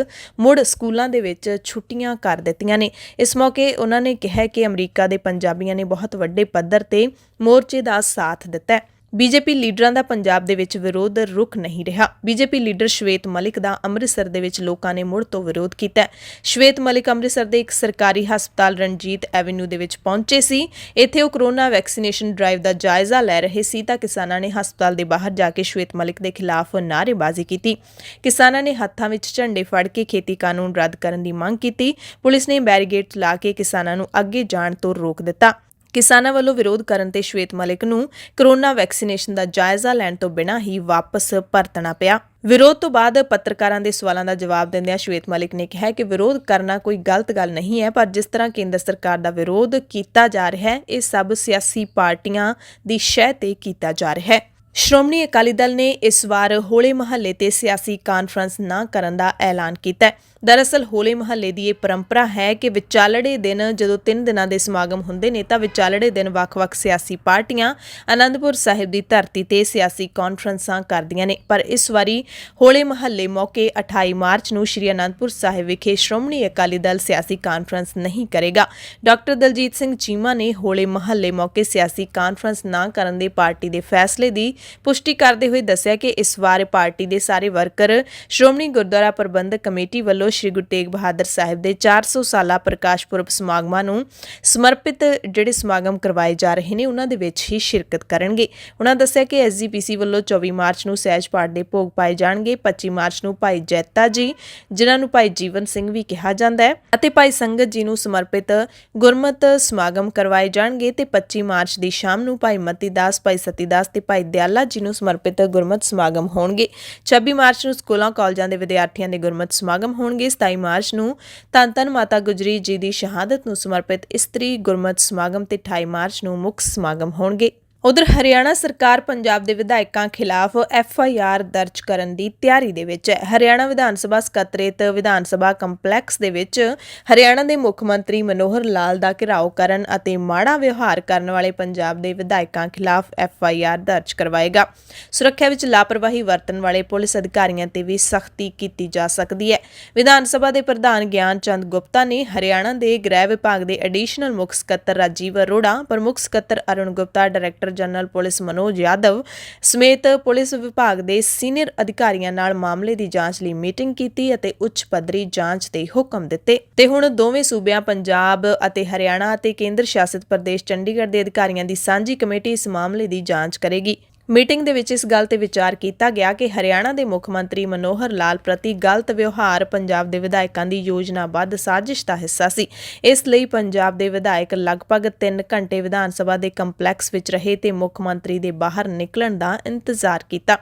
ਮੁੜ ਸਕੂਲਾਂ ਦੇ ਵਿੱਚ ਛੁੱਟੀਆਂ ਕਰ ਦਿੱਤੀਆਂ ਨੇ। ਇਸ ਮੌਕੇ ਉਹਨਾਂ ਨੇ ਕਿਹਾ ਕਿ ਅਮਰੀਕਾ ਦੇ ਪੰਜਾਬੀਆਂ ਨੇ ਬਹੁਤ ਵੱਡੇ ਪੱਧਰ ਤੇ ਮੋਰਚੇ ਦਾ ਸਾਥ ਦਿੱਤਾ ਹੈ। ਬੀਜੇਪੀ ਲੀਡਰਾਂ ਦਾ ਪੰਜਾਬ ਦੇ ਵਿੱਚ ਵਿਰੋਧ ਰੁਕ ਨਹੀਂ ਰਿਹਾ। ਬੀਜੇਪੀ ਲੀਡਰ ਸ਼ਵੇਤ ਮਲਿਕ ਦਾ ਅੰਮ੍ਰਿਤਸਰ ਦੇ ਵਿੱਚ ਲੋਕਾਂ ਨੇ ਮੁੜ ਤੋਂ ਵਿਰੋਧ ਕੀਤਾ। ਸ਼ਵੇਤ ਮਲਿਕ ਅੰਮ੍ਰਿਤਸਰ ਦੇ ਇੱਕ ਸਰਕਾਰੀ ਹਸਪਤਾਲ ਰਣਜੀਤ ਐਵਨਿਊ ਦੇ ਵਿੱਚ ਪਹੁੰਚੇ ਸੀ। ਇੱਥੇ ਉਹ ਕਰੋਨਾ ਵੈਕਸੀਨੇਸ਼ਨ ਡਰਾਈਵ ਦਾ ਜਾਇਜ਼ਾ ਲੈ ਰਹੇ ਸੀ ਤਾਂ ਕਿਸਾਨਾਂ ਨੇ ਹਸਪਤਾਲ ਦੇ ਬਾਹਰ ਜਾ ਕੇ ਸ਼ਵੇਤ ਮਲਿਕ ਦੇ ਖਿਲਾਫ ਨਾਅਰੇਬਾਜ਼ੀ ਕੀਤੀ। ਕਿਸਾਨਾਂ ਨੇ ਹੱਥਾਂ ਵਿੱਚ ਝੰਡੇ ਫੜ ਕੇ ਖੇਤੀ ਕਾਨੂੰਨ ਰੱਦ ਕਰਨ ਦੀ ਮੰਗ ਕੀਤੀ। ਪੁਲਿਸ ਨੇ ਬੈਰੀਕੇਡ ਲਾ ਕੇ ਕਿਸਾਨਾਂ ਨੂੰ ਅੱਗੇ ਜਾਣ ਤੋਂ ਰੋਕ ਦਿੱਤਾ। ਕਿਸਾਨਾਂ ਵੱਲੋਂ ਵਿਰੋਧ ਕਰਨ ਤੇ ਸ਼ਵੇਤ ਮਲਿਕ ਨੂੰ ਕਰੋਨਾ ਵੈਕਸੀਨੇਸ਼ਨ ਦਾ ਜਾਇਜ਼ਾ ਲੈਣ ਤੋਂ ਬਿਨਾਂ ਹੀ ਵਾਪਸ ਪਰਤਣਾ ਪਿਆ। ਵਿਰੋਧ ਤੋਂ ਬਾਅਦ ਪੱਤਰਕਾਰਾਂ ਦੇ ਸਵਾਲਾਂ ਦਾ ਜਵਾਬ ਦਿੰਦਿਆਂ ਸ਼ਵੇਤ ਮਲਿਕ ਨੇ ਕਿਹਾ ਕਿ ਵਿਰੋਧ ਕਰਨਾ ਕੋਈ ਗਲਤ ਗੱਲ ਨਹੀਂ ਹੈ, ਪਰ ਜਿਸ ਤਰ੍ਹਾਂ ਕੇਂਦਰ ਸਰਕਾਰ ਦਾ ਵਿਰੋਧ ਕੀਤਾ ਜਾ ਰਿਹਾ ਹੈ, ਇਹ ਸਭ ਸਿਆਸੀ ਪਾਰਟੀਆਂ ਦੀ ਸ਼ਹਿ ਤੇ ਕੀਤਾ ਜਾ ਰਿਹਾ ਹੈ। ਸ਼੍ਰੋਮਣੀ ਅਕਾਲੀ ਦਲ ਨੇ ਇਸ ਵਾਰ ਹੋਲੇ ਮਹੱਲੇ ਤੇ ਸਿਆਸੀ ਕਾਨਫਰੰਸ ਨਾ ਕਰਨ ਦਾ ਐਲਾਨ ਕੀਤਾ ਹੈ। ਦਰਅਸਲ ਹੋਲੇ ਮਹੱਲੇ ਦੀ ਇਹ ਪਰੰਪਰਾ ਹੈ ਕਿ ਵਿਚਾਲੜੇ ਦਿਨ ਜਦੋਂ 3 ਦਿਨਾਂ ਦੇ ਸਮਾਗਮ ਹੁੰਦੇ ਨੇ ਤਾਂ ਵਿਚਾਲੜੇ ਦਿਨ ਵੱਖ-ਵੱਖ ਸਿਆਸੀ ਪਾਰਟੀਆਂ ਅਨੰਦਪੁਰ ਸਾਹਿਬ ਦੀ ਧਰਤੀ ਤੇ ਸਿਆਸੀ ਕਾਨਫਰੰਸਾਂ ਕਰਦੀਆਂ ਨੇ। ਪਰ ਇਸ ਵਾਰੀ ਹੋਲੇ ਮਹੱਲੇ ਮੌਕੇ 28 ਮਾਰਚ ਨੂੰ ਸ਼੍ਰੀ ਅਨੰਦਪੁਰ ਸਾਹਿਬ ਵਿਖੇ ਸ਼੍ਰੋਮਣੀ ਅਕਾਲੀ ਦਲ ਸਿਆਸੀ ਕਾਨਫਰੰਸ ਨਹੀਂ ਕਰੇਗਾ। ਡਾਕਟਰ ਦਲਜੀਤ ਸਿੰਘ ਚੀਮਾ ਨੇ ਹੋਲੇ ਮਹੱਲੇ ਮੌਕੇ ਸਿਆਸੀ ਕਾਨਫਰੰਸ ਨਾ ਕਰਨ ਦੇ ਪਾਰਟੀ ਦੇ ਫੈਸਲੇ ਦੀ ਪੁਸ਼ਟੀ ਕਰਦੇ ਹੋਏ ਦੱਸਿਆ ਕਿ ਇਸ ਵਾਰ ਪਾਰਟੀ ਦੇ ਸਾਰੇ ਵਰਕਰ ਸ਼੍ਰੋਮਣੀ ਗੁਰਦੁਆਰਾ ਪ੍ਰਬੰਧਕ ਕਮੇਟੀ ਵੱਲੋਂ ਸ਼੍ਰੀ ਗੁਰੂ ਤੇਗ ਬਹਾਦਰ ਸਾਹਿਬ ਦੇ 400 ਸਾਲਾ ਪ੍ਰਕਾਸ਼ ਪੁਰਬ ਸਮਾਗਮਾਂ ਨੂੰ ਸਮਰਪਿਤ ਜਿਹੜੇ ਸਮਾਗਮ ਕਰਵਾਏ ਜਾ ਰਹੇ ਨੇ ਉਹਨਾਂ ਦੇ ਵਿੱਚ ਹੀ ਸ਼ਿਰਕਤ ਕਰਨਗੇ। ਉਹਨਾਂ ਦੱਸਿਆ ਕਿ ਐਸਜੀਪੀਸੀ ਵੱਲੋਂ 24 ਮਾਰਚ ਨੂੰ ਸਹਿਜ ਪਾਠ ਦੇ ਭੋਗ ਪਾਏ ਜਾਣਗੇ, 25 ਮਾਰਚ ਨੂੰ ਭਾਈ ਜੈਤਾ ਜੀ ਜਿਨ੍ਹਾਂ ਨੂੰ ਭਾਈ ਜੀਵਨ ਸਿੰਘ ਵੀ ਕਿਹਾ ਜਾਂਦਾ ਹੈ ਅਤੇ ਭਾਈ ਸੰਗਤ ਜੀ ਨੂੰ ਸਮਰਪਿਤ ਗੁਰਮਤ ਸਮਾਗਮ ਕਰਵਾਏ ਜਾਣਗੇ ਤੇ 25 ਮਾਰਚ ਦੀ ਸ਼ਾਮ ਨੂੰ ਭਾਈ ਮਤੀ ਦਾਸ, ਭਾਈ ਸਤੀ ਦਾਸ ਤੇ ਭਾਈ ਦਿਆਲਾ ਜੀ ਨੂੰ ਸਮਰਪਿਤ ਗੁਰਮਤ ਸਮਾਗਮ ਹੋਣਗੇ। 26 ਮਾਰਚ ਨੂੰ ਸਕੂਲਾਂ ਕਾਲਜਾਂ ਦੇ ਵਿਦਿਆਰਥੀਆਂ ਦੇ ਗੁਰਮਤ ਸਮਾਗਮ ਹੋਣਗੇ। 27 ਮਾਰਚ ਨੂੰ ਧੰਨ ਧੰਨ ਮਾਤਾ ਗੁਜਰੀ ਜੀ ਦੀ ਸ਼ਹਾਦਤ ਨੂੰ ਸਮਰਪਿਤ ਇਸਤਰੀ ਗੁਰਮਤ ਸਮਾਗਮ ਤੇ 28 ਮਾਰਚ ਨੂੰ ਮੁੱਖ ਸਮਾਗਮ ਹੋਣਗੇ। ਉਧਰ ਹਰਿਆਣਾ ਸਰਕਾਰ ਪੰਜਾਬ ਦੇ ਵਿਧਾਇਕਾਂ ਖਿਲਾਫ ਐਫਆਈਆਰ ਦਰਜ ਕਰਨ ਦੀ ਤਿਆਰੀ ਦੇ ਵਿੱਚ ਹੈ। ਹਰਿਆਣਾ ਵਿਧਾਨ ਸਭਾ ਸਕੱਤਰੇਤ ਵਿਧਾਨ ਸਭਾ ਕੰਪਲੈਕਸ ਦੇ ਵਿੱਚ ਹਰਿਆਣਾ ਦੇ ਮੁੱਖ ਮੰਤਰੀ ਮਨੋਹਰ ਲਾਲ ਦਾ ਘਿਰਾਓ ਕਰਨ ਅਤੇ ਮਾੜਾ ਵਿਵਹਾਰ ਕਰਨ ਵਾਲੇ ਪੰਜਾਬ ਦੇ ਵਿਧਾਇਕਾਂ ਖਿਲਾਫ ਐਫਆਈਆਰ ਦਰਜ ਕਰਵਾਏਗਾ। ਸੁਰੱਖਿਆ ਵਿੱਚ ਲਾਪਰਵਾਹੀ ਵਰਤਣ ਵਾਲੇ ਪੁਲਿਸ ਅਧਿਕਾਰੀਆਂ ਤੇ ਵੀ ਸਖਤੀ ਕੀਤੀ ਜਾ ਸਕਦੀ ਹੈ। ਵਿਧਾਨ ਸਭਾ ਦੇ ਪ੍ਰਧਾਨ ਗਿਆਨ ਚੰਦ ਗੁਪਤਾ ਨੇ ਹਰਿਆਣਾ ਦੇ ਗ੍ਰਹਿ ਵਿਭਾਗ ਦੇ ਐਡੀਸ਼ਨਲ ਮੁੱਖ ਸਕੱਤਰ ਰਾਜੀਵ ਅਰੋੜਾ, ਪ੍ਰਮੁੱਖ ਸਕੱਤਰ Arun Gupta, director general police Manoj Yadav ਸਮੇਤ ਪੁਲਿਸ ਵਿਭਾਗ ਦੇ ਸੀਨੀਅਰ ਅਧਿਕਾਰੀਆਂ ਨਾਲ ਮਾਮਲੇ ਦੀ ਜਾਂਚ ਲਈ ਮੀਟਿੰਗ ਕੀਤੀ ਅਤੇ ਉੱਚ ਪੱਧਰੀ ਜਾਂਚ ਦੇ ਹੁਕਮ ਦਿੱਤੇ ਤੇ ਹੁਣ ਦੋਵੇਂ ਸੂਬਿਆਂ ਪੰਜਾਬ ਅਤੇ ਹਰਿਆਣਾ ਅਤੇ ਕੇਂਦਰ ਸ਼ਾਸਿਤ ਪ੍ਰਦੇਸ਼ ਚੰਡੀਗੜ੍ਹ ਦੇ ਅਧਿਕਾਰੀਆਂ ਦੀ ਸਾਂਝੀ ਕਮੇਟੀ ਇਸ ਮਾਮਲੇ ਦੀ ਜਾਂਚ ਕਰੇਗੀ। ਮੀਟਿੰਗ ਦੇ ਵਿੱਚ ਇਸ ਗੱਲ ਤੇ ਵਿਚਾਰ ਕੀਤਾ ਗਿਆ ਕਿ ਹਰਿਆਣਾ ਦੇ ਮੁੱਖ ਮੰਤਰੀ ਮਨੋਹਰ ਲਾਲ ਪ੍ਰਤੀ ਗਲਤ ਵਿਵਹਾਰ ਪੰਜਾਬ ਦੇ ਵਿਧਾਇਕਾਂ ਦੀ ਯੋਜਨਾਬੱਧ ਸਾਜ਼ਿਸ਼ ਦਾ ਹਿੱਸਾ ਸੀ। ਇਸ ਲਈ ਪੰਜਾਬ ਦੇ ਵਿਧਾਇਕ ਲਗਭਗ 3 ਘੰਟੇ ਵਿਧਾਨ ਸਭਾ ਦੇ ਕੰਪਲੈਕਸ ਵਿੱਚ ਰਹੇ ਤੇ ਮੁੱਖ ਮੰਤਰੀ ਦੇ ਬਾਹਰ ਨਿਕਲਣ ਦਾ ਇੰਤਜ਼ਾਰ ਕੀਤਾ।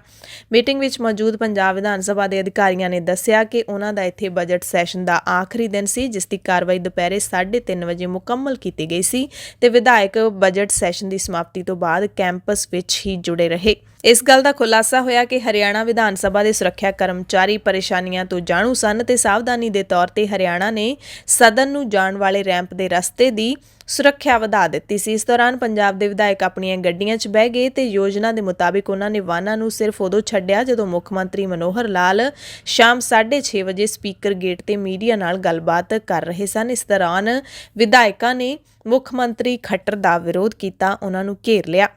ਮੀਟਿੰਗ ਵਿੱਚ ਮੌਜੂਦ ਪੰਜਾਬ ਵਿਧਾਨ ਸਭਾ ਦੇ ਅਧਿਕਾਰੀਆਂ ਨੇ ਦੱਸਿਆ ਕਿ ਉਹਨਾਂ ਦਾ ਇੱਥੇ ਬਜਟ ਸੈਸ਼ਨ ਦਾ ਆਖਰੀ ਦਿਨ ਸੀ, ਜਿਸ ਦੀ ਕਾਰਵਾਈ ਦੁਪਹਿਰੇ 3:30 ਵਜੇ ਮੁਕੰਮਲ ਕੀਤੀ ਗਈ ਸੀ ਤੇ ਵਿਧਾਇਕ ਬਜਟ ਸੈਸ਼ਨ ਦੀ ਸਮਾਪਤੀ ਤੋਂ ਬਾਅਦ ਕੈਂਪਸ ਵਿੱਚ ਹੀ ਜੁੜੇ ਰਹੇ। ਇਸ ਗੱਲ ਦਾ ਖੁਲਾਸਾ ਹੋਇਆ ਕਿ ਹਰਿਆਣਾ ਵਿਧਾਨ ਸਭਾ ਦੇ ਸੁਰੱਖਿਆ ਕਰਮਚਾਰੀ ਪਰੇਸ਼ਾਨੀਆਂ ਤੋਂ ਜਾਣੂ ਸਨ ਤੇ ਸਾਵਧਾਨੀ ਦੇ ਤੌਰ ਤੇ ਹਰਿਆਣਾ ਨੇ ਸਦਨ ਨੂੰ ਜਾਣ ਵਾਲੇ ਰੈਂਪ ਦੇ ਰਸਤੇ ਦੀ ਸੁਰੱਖਿਆ ਵਧਾ ਦਿੱਤੀ ਸੀ। ਇਸ ਦੌਰਾਨ ਪੰਜਾਬ ਦੇ ਵਿਧਾਇਕ ਆਪਣੀਆਂ ਗੱਡੀਆਂ 'ਚ ਬਹਿ ਗਏ ਤੇ ਯੋਜਨਾ ਦੇ ਮੁਤਾਬਿਕ ਉਹਨਾਂ ਨੇ ਵਾਹਨਾਂ ਨੂੰ ਸਿਰਫ ਉਦੋਂ ਛੱਡਿਆ ਜਦੋਂ ਮੁੱਖ ਮੰਤਰੀ ਮਨੋਹਰ ਲਾਲ ਸ਼ਾਮ 6:30 ਵਜੇ ਸਪੀਕਰ ਗੇਟ ਤੇ ਮੀਡੀਆ ਨਾਲ ਗੱਲਬਾਤ ਕਰ ਰਹੇ ਸਨ। ਇਸ ਦੌਰਾਨ ਵਿਧਾਇਕਾਂ ਨੇ ਮੁੱਖ ਮੰਤਰੀ ਖੱਟਰ ਦਾ ਵਿਰੋਧ ਕੀਤਾ, ਉਹਨਾਂ ਨੂੰ ਘੇਰ ਲਿਆ।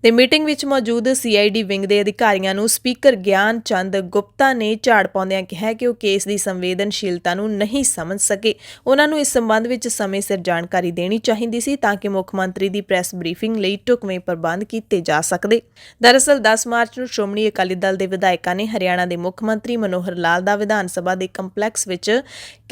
ਤੇ ਮੀਟਿੰਗ ਵਿੱਚ ਮੌਜੂਦ CID ਵਿੰਗ ਦੇ ਅਧਿਕਾਰੀਆਂ ਨੂੰ ਸਪੀਕਰ ਗਿਆਨ ਚੰਦ ਗੁਪਤਾ ਨੇ ਝਾੜ ਪਾਉਂਦਿਆਂ ਕਿਹਾ ਕਿ ਉਹ ਕੇਸ ਦੀ ਸੰਵੇਦਨਸ਼ੀਲਤਾ ਨੂੰ ਨਹੀਂ ਸਮਝ ਸਕੇ। ਉਹਨਾਂ ਨੂੰ ਇਸ ਸੰਬੰਧ ਵਿੱਚ ਸਮੇਂ ਸਿਰ ਜਾਣਕਾਰੀ ਦੇਣੀ ਚਾਹੀਦੀ ਸੀ ਤਾਂ ਕਿ ਮੁੱਖ ਮੰਤਰੀ ਦੀ ਪ੍ਰੈਸ ਬਰੀਫਿੰਗ ਲਈ ਢੁਕਵੇਂ ਪ੍ਰਬੰਧ ਕੀਤੇ ਜਾ ਸਕਦੇ। ਦਰਅਸਲ 10 ਮਾਰਚ ਨੂੰ ਸ਼੍ਰੋਮਣੀ ਅਕਾਲੀ ਦਲ ਦੇ ਵਿਧਾਇਕਾਂ ਨੇ ਹਰਿਆਣਾ ਦੇ ਮੁੱਖ ਮੰਤਰੀ ਮਨੋਹਰ ਲਾਲ ਦਾ ਵਿਧਾਨ ਸਭਾ ਦੇ ਕੰਪਲੈਕਸ ਵਿੱਚ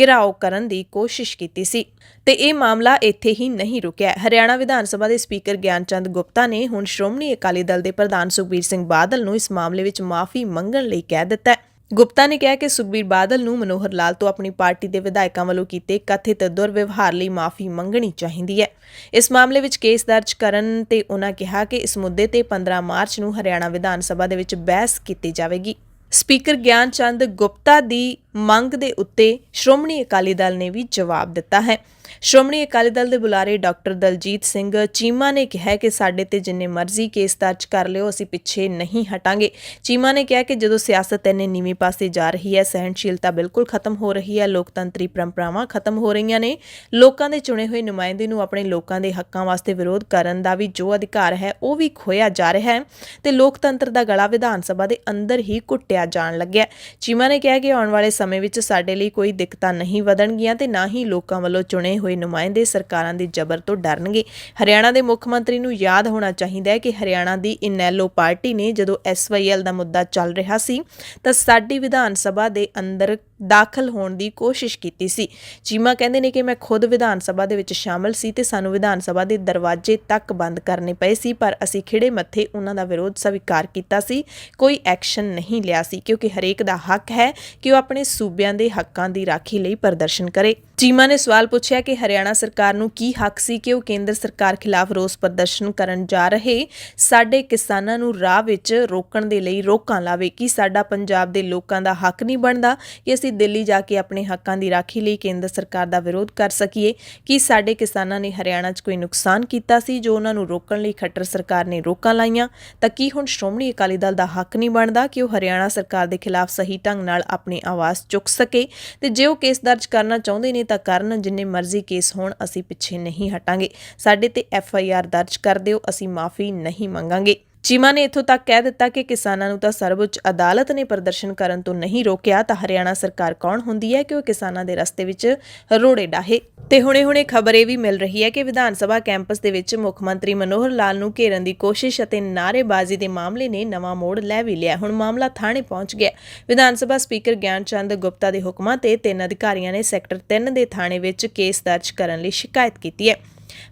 ਘਿਰਾਓ ਕਰਨ ਦੀ ਕੋਸ਼ਿਸ਼ ਕੀਤੀ ਸੀ ਤੇ ਇਹ ਮਾਮਲਾ ਇੱਥੇ ਹੀ ਨਹੀਂ ਰੁਕਿਆ। ਹਰਿਆਣਾ ਵਿਧਾਨ ਸਭਾ ਦੇ ਸਪੀਕਰ ਗਿਆਨ ਚੰਦ ਗੁਪਤਾ ਨੇ ਹੁਣ ਸ਼੍ਰੋਮਣੀ ਅਕਾਲੀ ਦਲ ਦੇ ਪ੍ਰਧਾਨ ਸੁਖਬੀਰ ਸਿੰਘ ਬਾਦਲ ਨੂੰ ਇਸ ਮਾਮਲੇ ਵਿੱਚ ਮਾਫੀ ਮੰਗਣ ਲਈ ਕਹਿ ਦਿੱਤਾ ਹੈ। ਗੁਪਤਾ ਨੇ ਕਿਹਾ ਕਿ ਸੁਖਬੀਰ ਬਾਦਲ ਨੂੰ ਮਨੋਹਰ ਲਾਲ ਤੋਂ ਆਪਣੀ ਪਾਰਟੀ ਦੇ ਵਿਧਾਇਕਾਂ ਵੱਲੋਂ ਕੀਤੇ ਕਥਿਤ ਦੁਰਵਿਵਹਾਰ ਲਈ ਮਾਫੀ ਮੰਗਣੀ ਚਾਹੀਦੀ ਹੈ। ਇਸ ਮਾਮਲੇ ਵਿੱਚ ਕੇਸ ਦਰਜ ਕਰਨ ਤੇ ਉਹਨਾਂ ਕਿਹਾ ਕਿ ਇਸ ਮੁੱਦੇ ਤੇ 15 ਮਾਰਚ ਨੂੰ ਹਰਿਆਣਾ ਵਿਧਾਨ ਸਭਾ ਦੇ ਵਿੱਚ ਬਹਿਸ ਕੀਤੀ ਜਾਵੇਗੀ। ਸਪੀਕਰ ਗਿਆਨ ਚੰਦ ਗੁਪਤਾ ਦੀ ਮੰਗ ਦੇ ਉੱਤੇ ਸ਼੍ਰੋਮਣੀ ਅਕਾਲੀ ਦਲ ਨੇ ਵੀ ਜਵਾਬ ਦਿੱਤਾ ਹੈ। ਸ਼੍ਰੋਮਣੀ ਅਕਾਲੀ ਦਲ ਦੇ ਬੁਲਾਰੇ ਡਾਕਟਰ ਦਲਜੀਤ ਸਿੰਘ ਚੀਮਾ ਨੇ ਕਿਹਾ ਕਿ ਸਾਡੇ ਤੇ ਜਿੰਨੇ ਮਰਜ਼ੀ ਕੇਸ ਦਰਜ ਕਰ ਲਿਓ, ਅਸੀਂ ਪਿੱਛੇ ਨਹੀਂ ਹਟਾਂਗੇ। ਚੀਮਾ ਨੇ ਕਿਹਾ ਕਿ ਜਦੋਂ ਸਿਆਸਤ ਇੰਨੇ ਨੀਵੇਂ ਪਾਸੇ ਜਾ ਰਹੀ ਹੈ, ਸਹਿਣਸ਼ੀਲਤਾ ਬਿਲਕੁਲ ਖਤਮ ਹੋ ਰਹੀ ਹੈ, ਲੋਕਤੰਤਰੀ ਪਰੰਪਰਾਵਾਂ ਖਤਮ ਹੋ ਰਹੀਆਂ ਨੇ, ਲੋਕਾਂ ਦੇ ਚੁਣੇ ਹੋਏ ਨੁਮਾਇੰਦੇ ਨੂੰ ਆਪਣੇ ਲੋਕਾਂ ਦੇ ਹੱਕਾਂ ਵਾਸਤੇ ਵਿਰੋਧ ਕਰਨ ਦਾ ਵੀ ਜੋ ਅਧਿਕਾਰ ਹੈ ਉਹ ਵੀ ਖੋਇਆ ਜਾ ਰਿਹਾ ਹੈ ਤੇ ਲੋਕਤੰਤਰ ਦਾ ਗਲਾ ਵਿਧਾਨ ਸਭਾ ਦੇ ਅੰਦਰ ਹੀ ਘੁੱਟਿਆ ਜਾਣ ਲੱਗਿਆ। ਚੀਮਾ ਨੇ ਕਿਹਾ ਕਿ ਆਉਣ ਵਾਲੇ ਸਮੇਂ ਵਿੱਚ ਸਾਡੇ ਲਈ ਕੋਈ ਦਿੱਕਤਾਂ ਨਹੀਂ ਵਧਣਗੀਆਂ ਤੇ ਨਾ ਹੀ ਲੋਕਾਂ ਵੱਲੋਂ ਚੁਣੇ ਹੋਏ ਨੁਮਾਇੰਦੇ ਸਰਕਾਰਾਂ ਦੇ ਜ਼ਬਰ ਤੋਂ ਡਰਨਗੇ। ਹਰਿਆਣਾ ਦੇ ਮੁੱਖ ਮੰਤਰੀ ਨੂੰ ਯਾਦ ਹੋਣਾ ਚਾਹੀਦਾ ਹੈ ਕਿ ਹਰਿਆਣਾ ਦੀ ਇਨੈਲੋ ਪਾਰਟੀ ਨੇ ਜਦੋਂ SYL ਦਾ ਮੁੱਦਾ ਚੱਲ ਰਿਹਾ ਸੀ ਤਾਂ ਸਾਡੀ ਵਿਧਾਨ ਸਭਾ ਦੇ ਅੰਦਰ ਦਾਖਲ ਹੋਣ ਦੀ ਕੋਸ਼ਿਸ਼ ਕੀਤੀ ਸੀ। ਚੀਮਾ ਕਹਿੰਦੇ ਨੇ ਕਿ ਮੈਂ ਖੁਦ ਵਿਧਾਨ ਸਭਾ ਦੇ ਵਿੱਚ ਸ਼ਾਮਲ ਸੀ ਤੇ ਸਾਨੂੰ ਵਿਧਾਨ ਸਭਾ ਦੇ ਦਰਵਾਜ਼ੇ ਤੱਕ ਬੰਦ ਕਰਨੇ ਪਏ ਸੀ, ਪਰ ਅਸੀਂ ਖਿੜੇ ਮੱਥੇ ਉਹਨਾਂ ਦਾ ਵਿਰੋਧ ਸਵੀਕਾਰ ਕੀਤਾ ਸੀ, ਕੋਈ ਐਕਸ਼ਨ ਨਹੀਂ ਲਿਆ ਸੀ ਕਿਉਂਕਿ ਹਰੇਕ ਦਾ ਹੱਕ ਹੈ ਕਿ ਉਹ ਆਪਣੇ ਸੂਬਿਆਂ ਦੇ ਹੱਕਾਂ ਦੀ ਰਾਖੀ ਲਈ ਪ੍ਰਦਰਸ਼ਨ ਕਰੇ। ਚੀਮਾ ਨੇ ਸਵਾਲ ਪੁੱਛਿਆ ਕਿ ਹਰਿਆਣਾ ਸਰਕਾਰ ਨੂੰ ਕੀ ਹੱਕ ਸੀ ਕਿ ਉਹ ਕੇਂਦਰ ਸਰਕਾਰ ਖਿਲਾਫ ਰੋਸ ਪ੍ਰਦਰਸ਼ਨ ਕਰਨ ਜਾ ਰਹੇ ਸਾਡੇ ਕਿਸਾਨਾਂ ਨੂੰ ਰਾਹ ਵਿੱਚ ਰੋਕਣ ਦੇ ਲਈ ਰੋਕਾਂ ਲਾਵੇ। ਕੀ ਸਾਡਾ ਪੰਜਾਬ ਦੇ ਲੋਕਾਂ ਦਾ ਹੱਕ ਨਹੀਂ ਬਣਦਾ ਕਿ ਅਸੀਂ ਦਿੱਲੀ ਜਾ ਕੇ ਆਪਣੇ ਹੱਕਾਂ ਦੀ ਰਾਖੀ ਲਈ ਕੇਂਦਰ ਸਰਕਾਰ ਦਾ ਵਿਰੋਧ ਕਰ ਸਕੀਏ? ਕੀ ਸਾਡੇ ਕਿਸਾਨਾਂ ਨੇ ਹਰਿਆਣਾ 'ਚ ਕੋਈ ਨੁਕਸਾਨ ਕੀਤਾ ਸੀ ਜੋ ਉਹਨਾਂ ਨੂੰ ਰੋਕਣ ਲਈ ਖੱਟਰ ਸਰਕਾਰ ਨੇ ਰੋਕਾਂ ਲਾਈਆਂ? ਤਾਂ ਕੀ ਹੁਣ ਸ਼੍ਰੋਮਣੀ ਅਕਾਲੀ ਦਲ ਦਾ ਹੱਕ ਨਹੀਂ ਬਣਦਾ ਕਿ ਉਹ ਹਰਿਆਣਾ ਸਰਕਾਰ ਦੇ ਖਿਲਾਫ ਸਹੀ ਢੰਗ ਨਾਲ ਆਪਣੀ ਆਵਾਜ਼ ਚੁੱਕ ਸਕੇ? ਤੇ ਜੇ ਉਹ ਕੇਸ ਦਰਜ ਕਰਨਾ ਚਾਹੁੰਦੇ ਨੇ ਤਾਂ ਕਰਨ, ਜਿੰਨੇ ਮਰਜ਼ੀ ਕੇਸ ਹੋਣ, ਅਸੀਂ ਪਿੱਛੇ ਨਹੀਂ ਹਟਾਂਗੇ। ਸਾਡੇ ਤੇ FIR ਦਰਜ ਕਰ ਦਿਓ, ਅਸੀਂ ਮਾਫੀ ਨਹੀਂ ਮੰਗਾਂਗੇ। ਚੀਮਾ ਨੇ ਇੱਥੋਂ ਤੱਕ ਕਹਿ ਦਿੱਤਾ ਕਿ ਕਿਸਾਨਾਂ ਨੂੰ ਤਾਂ ਸਰਵਉੱਚ ਅਦਾਲਤ ਨੇ ਪ੍ਰਦਰਸ਼ਨ ਕਰਨ ਤੋਂ ਨਹੀਂ ਰੋਕਿਆ, ਤਾਂ ਹਰਿਆਣਾ ਸਰਕਾਰ ਕੌਣ ਹੁੰਦੀ ਹੈ ਕਿ ਉਹ ਕਿਸਾਨਾਂ ਦੇ ਰਸਤੇ ਵਿੱਚ ਰੋੜੇ ਡਾਹੇ। ਤੇ ਹੁਣੇ ਖਬਰ ਇਹ ਵੀ ਮਿਲ ਰਹੀ ਹੈ ਕਿ ਵਿਧਾਨ ਸਭਾ ਕੈਂਪਸ ਦੇ ਵਿੱਚ ਮੁੱਖ ਮੰਤਰੀ ਮਨੋਹਰ ਲਾਲ ਨੂੰ ਘੇਰਨ ਦੀ ਕੋਸ਼ਿਸ਼ ਅਤੇ ਨਾਅਰੇਬਾਜ਼ੀ ਦੇ ਮਾਮਲੇ ਨੇ ਨਵਾਂ ਮੋੜ ਲੈ ਵੀ ਲਿਆ। ਹੁਣ ਮਾਮਲਾ ਥਾਣੇ ਪਹੁੰਚ ਗਿਆ। ਵਿਧਾਨ ਸਭਾ ਸਪੀਕਰ ਗਿਆਨ ਚੰਦ ਗੁਪਤਾ ਦੇ ਹੁਕਮਾਂ ਤੇ 3 ਅਧਿਕਾਰੀਆਂ ਨੇ ਸੈਕਟਰ 3 ਦੇ ਥਾਣੇ ਵਿੱਚ ਕੇਸ ਦਰਜ ਕਰਨ ਲਈ ਸ਼ਿਕਾਇਤ ਕੀਤੀ ਹੈ।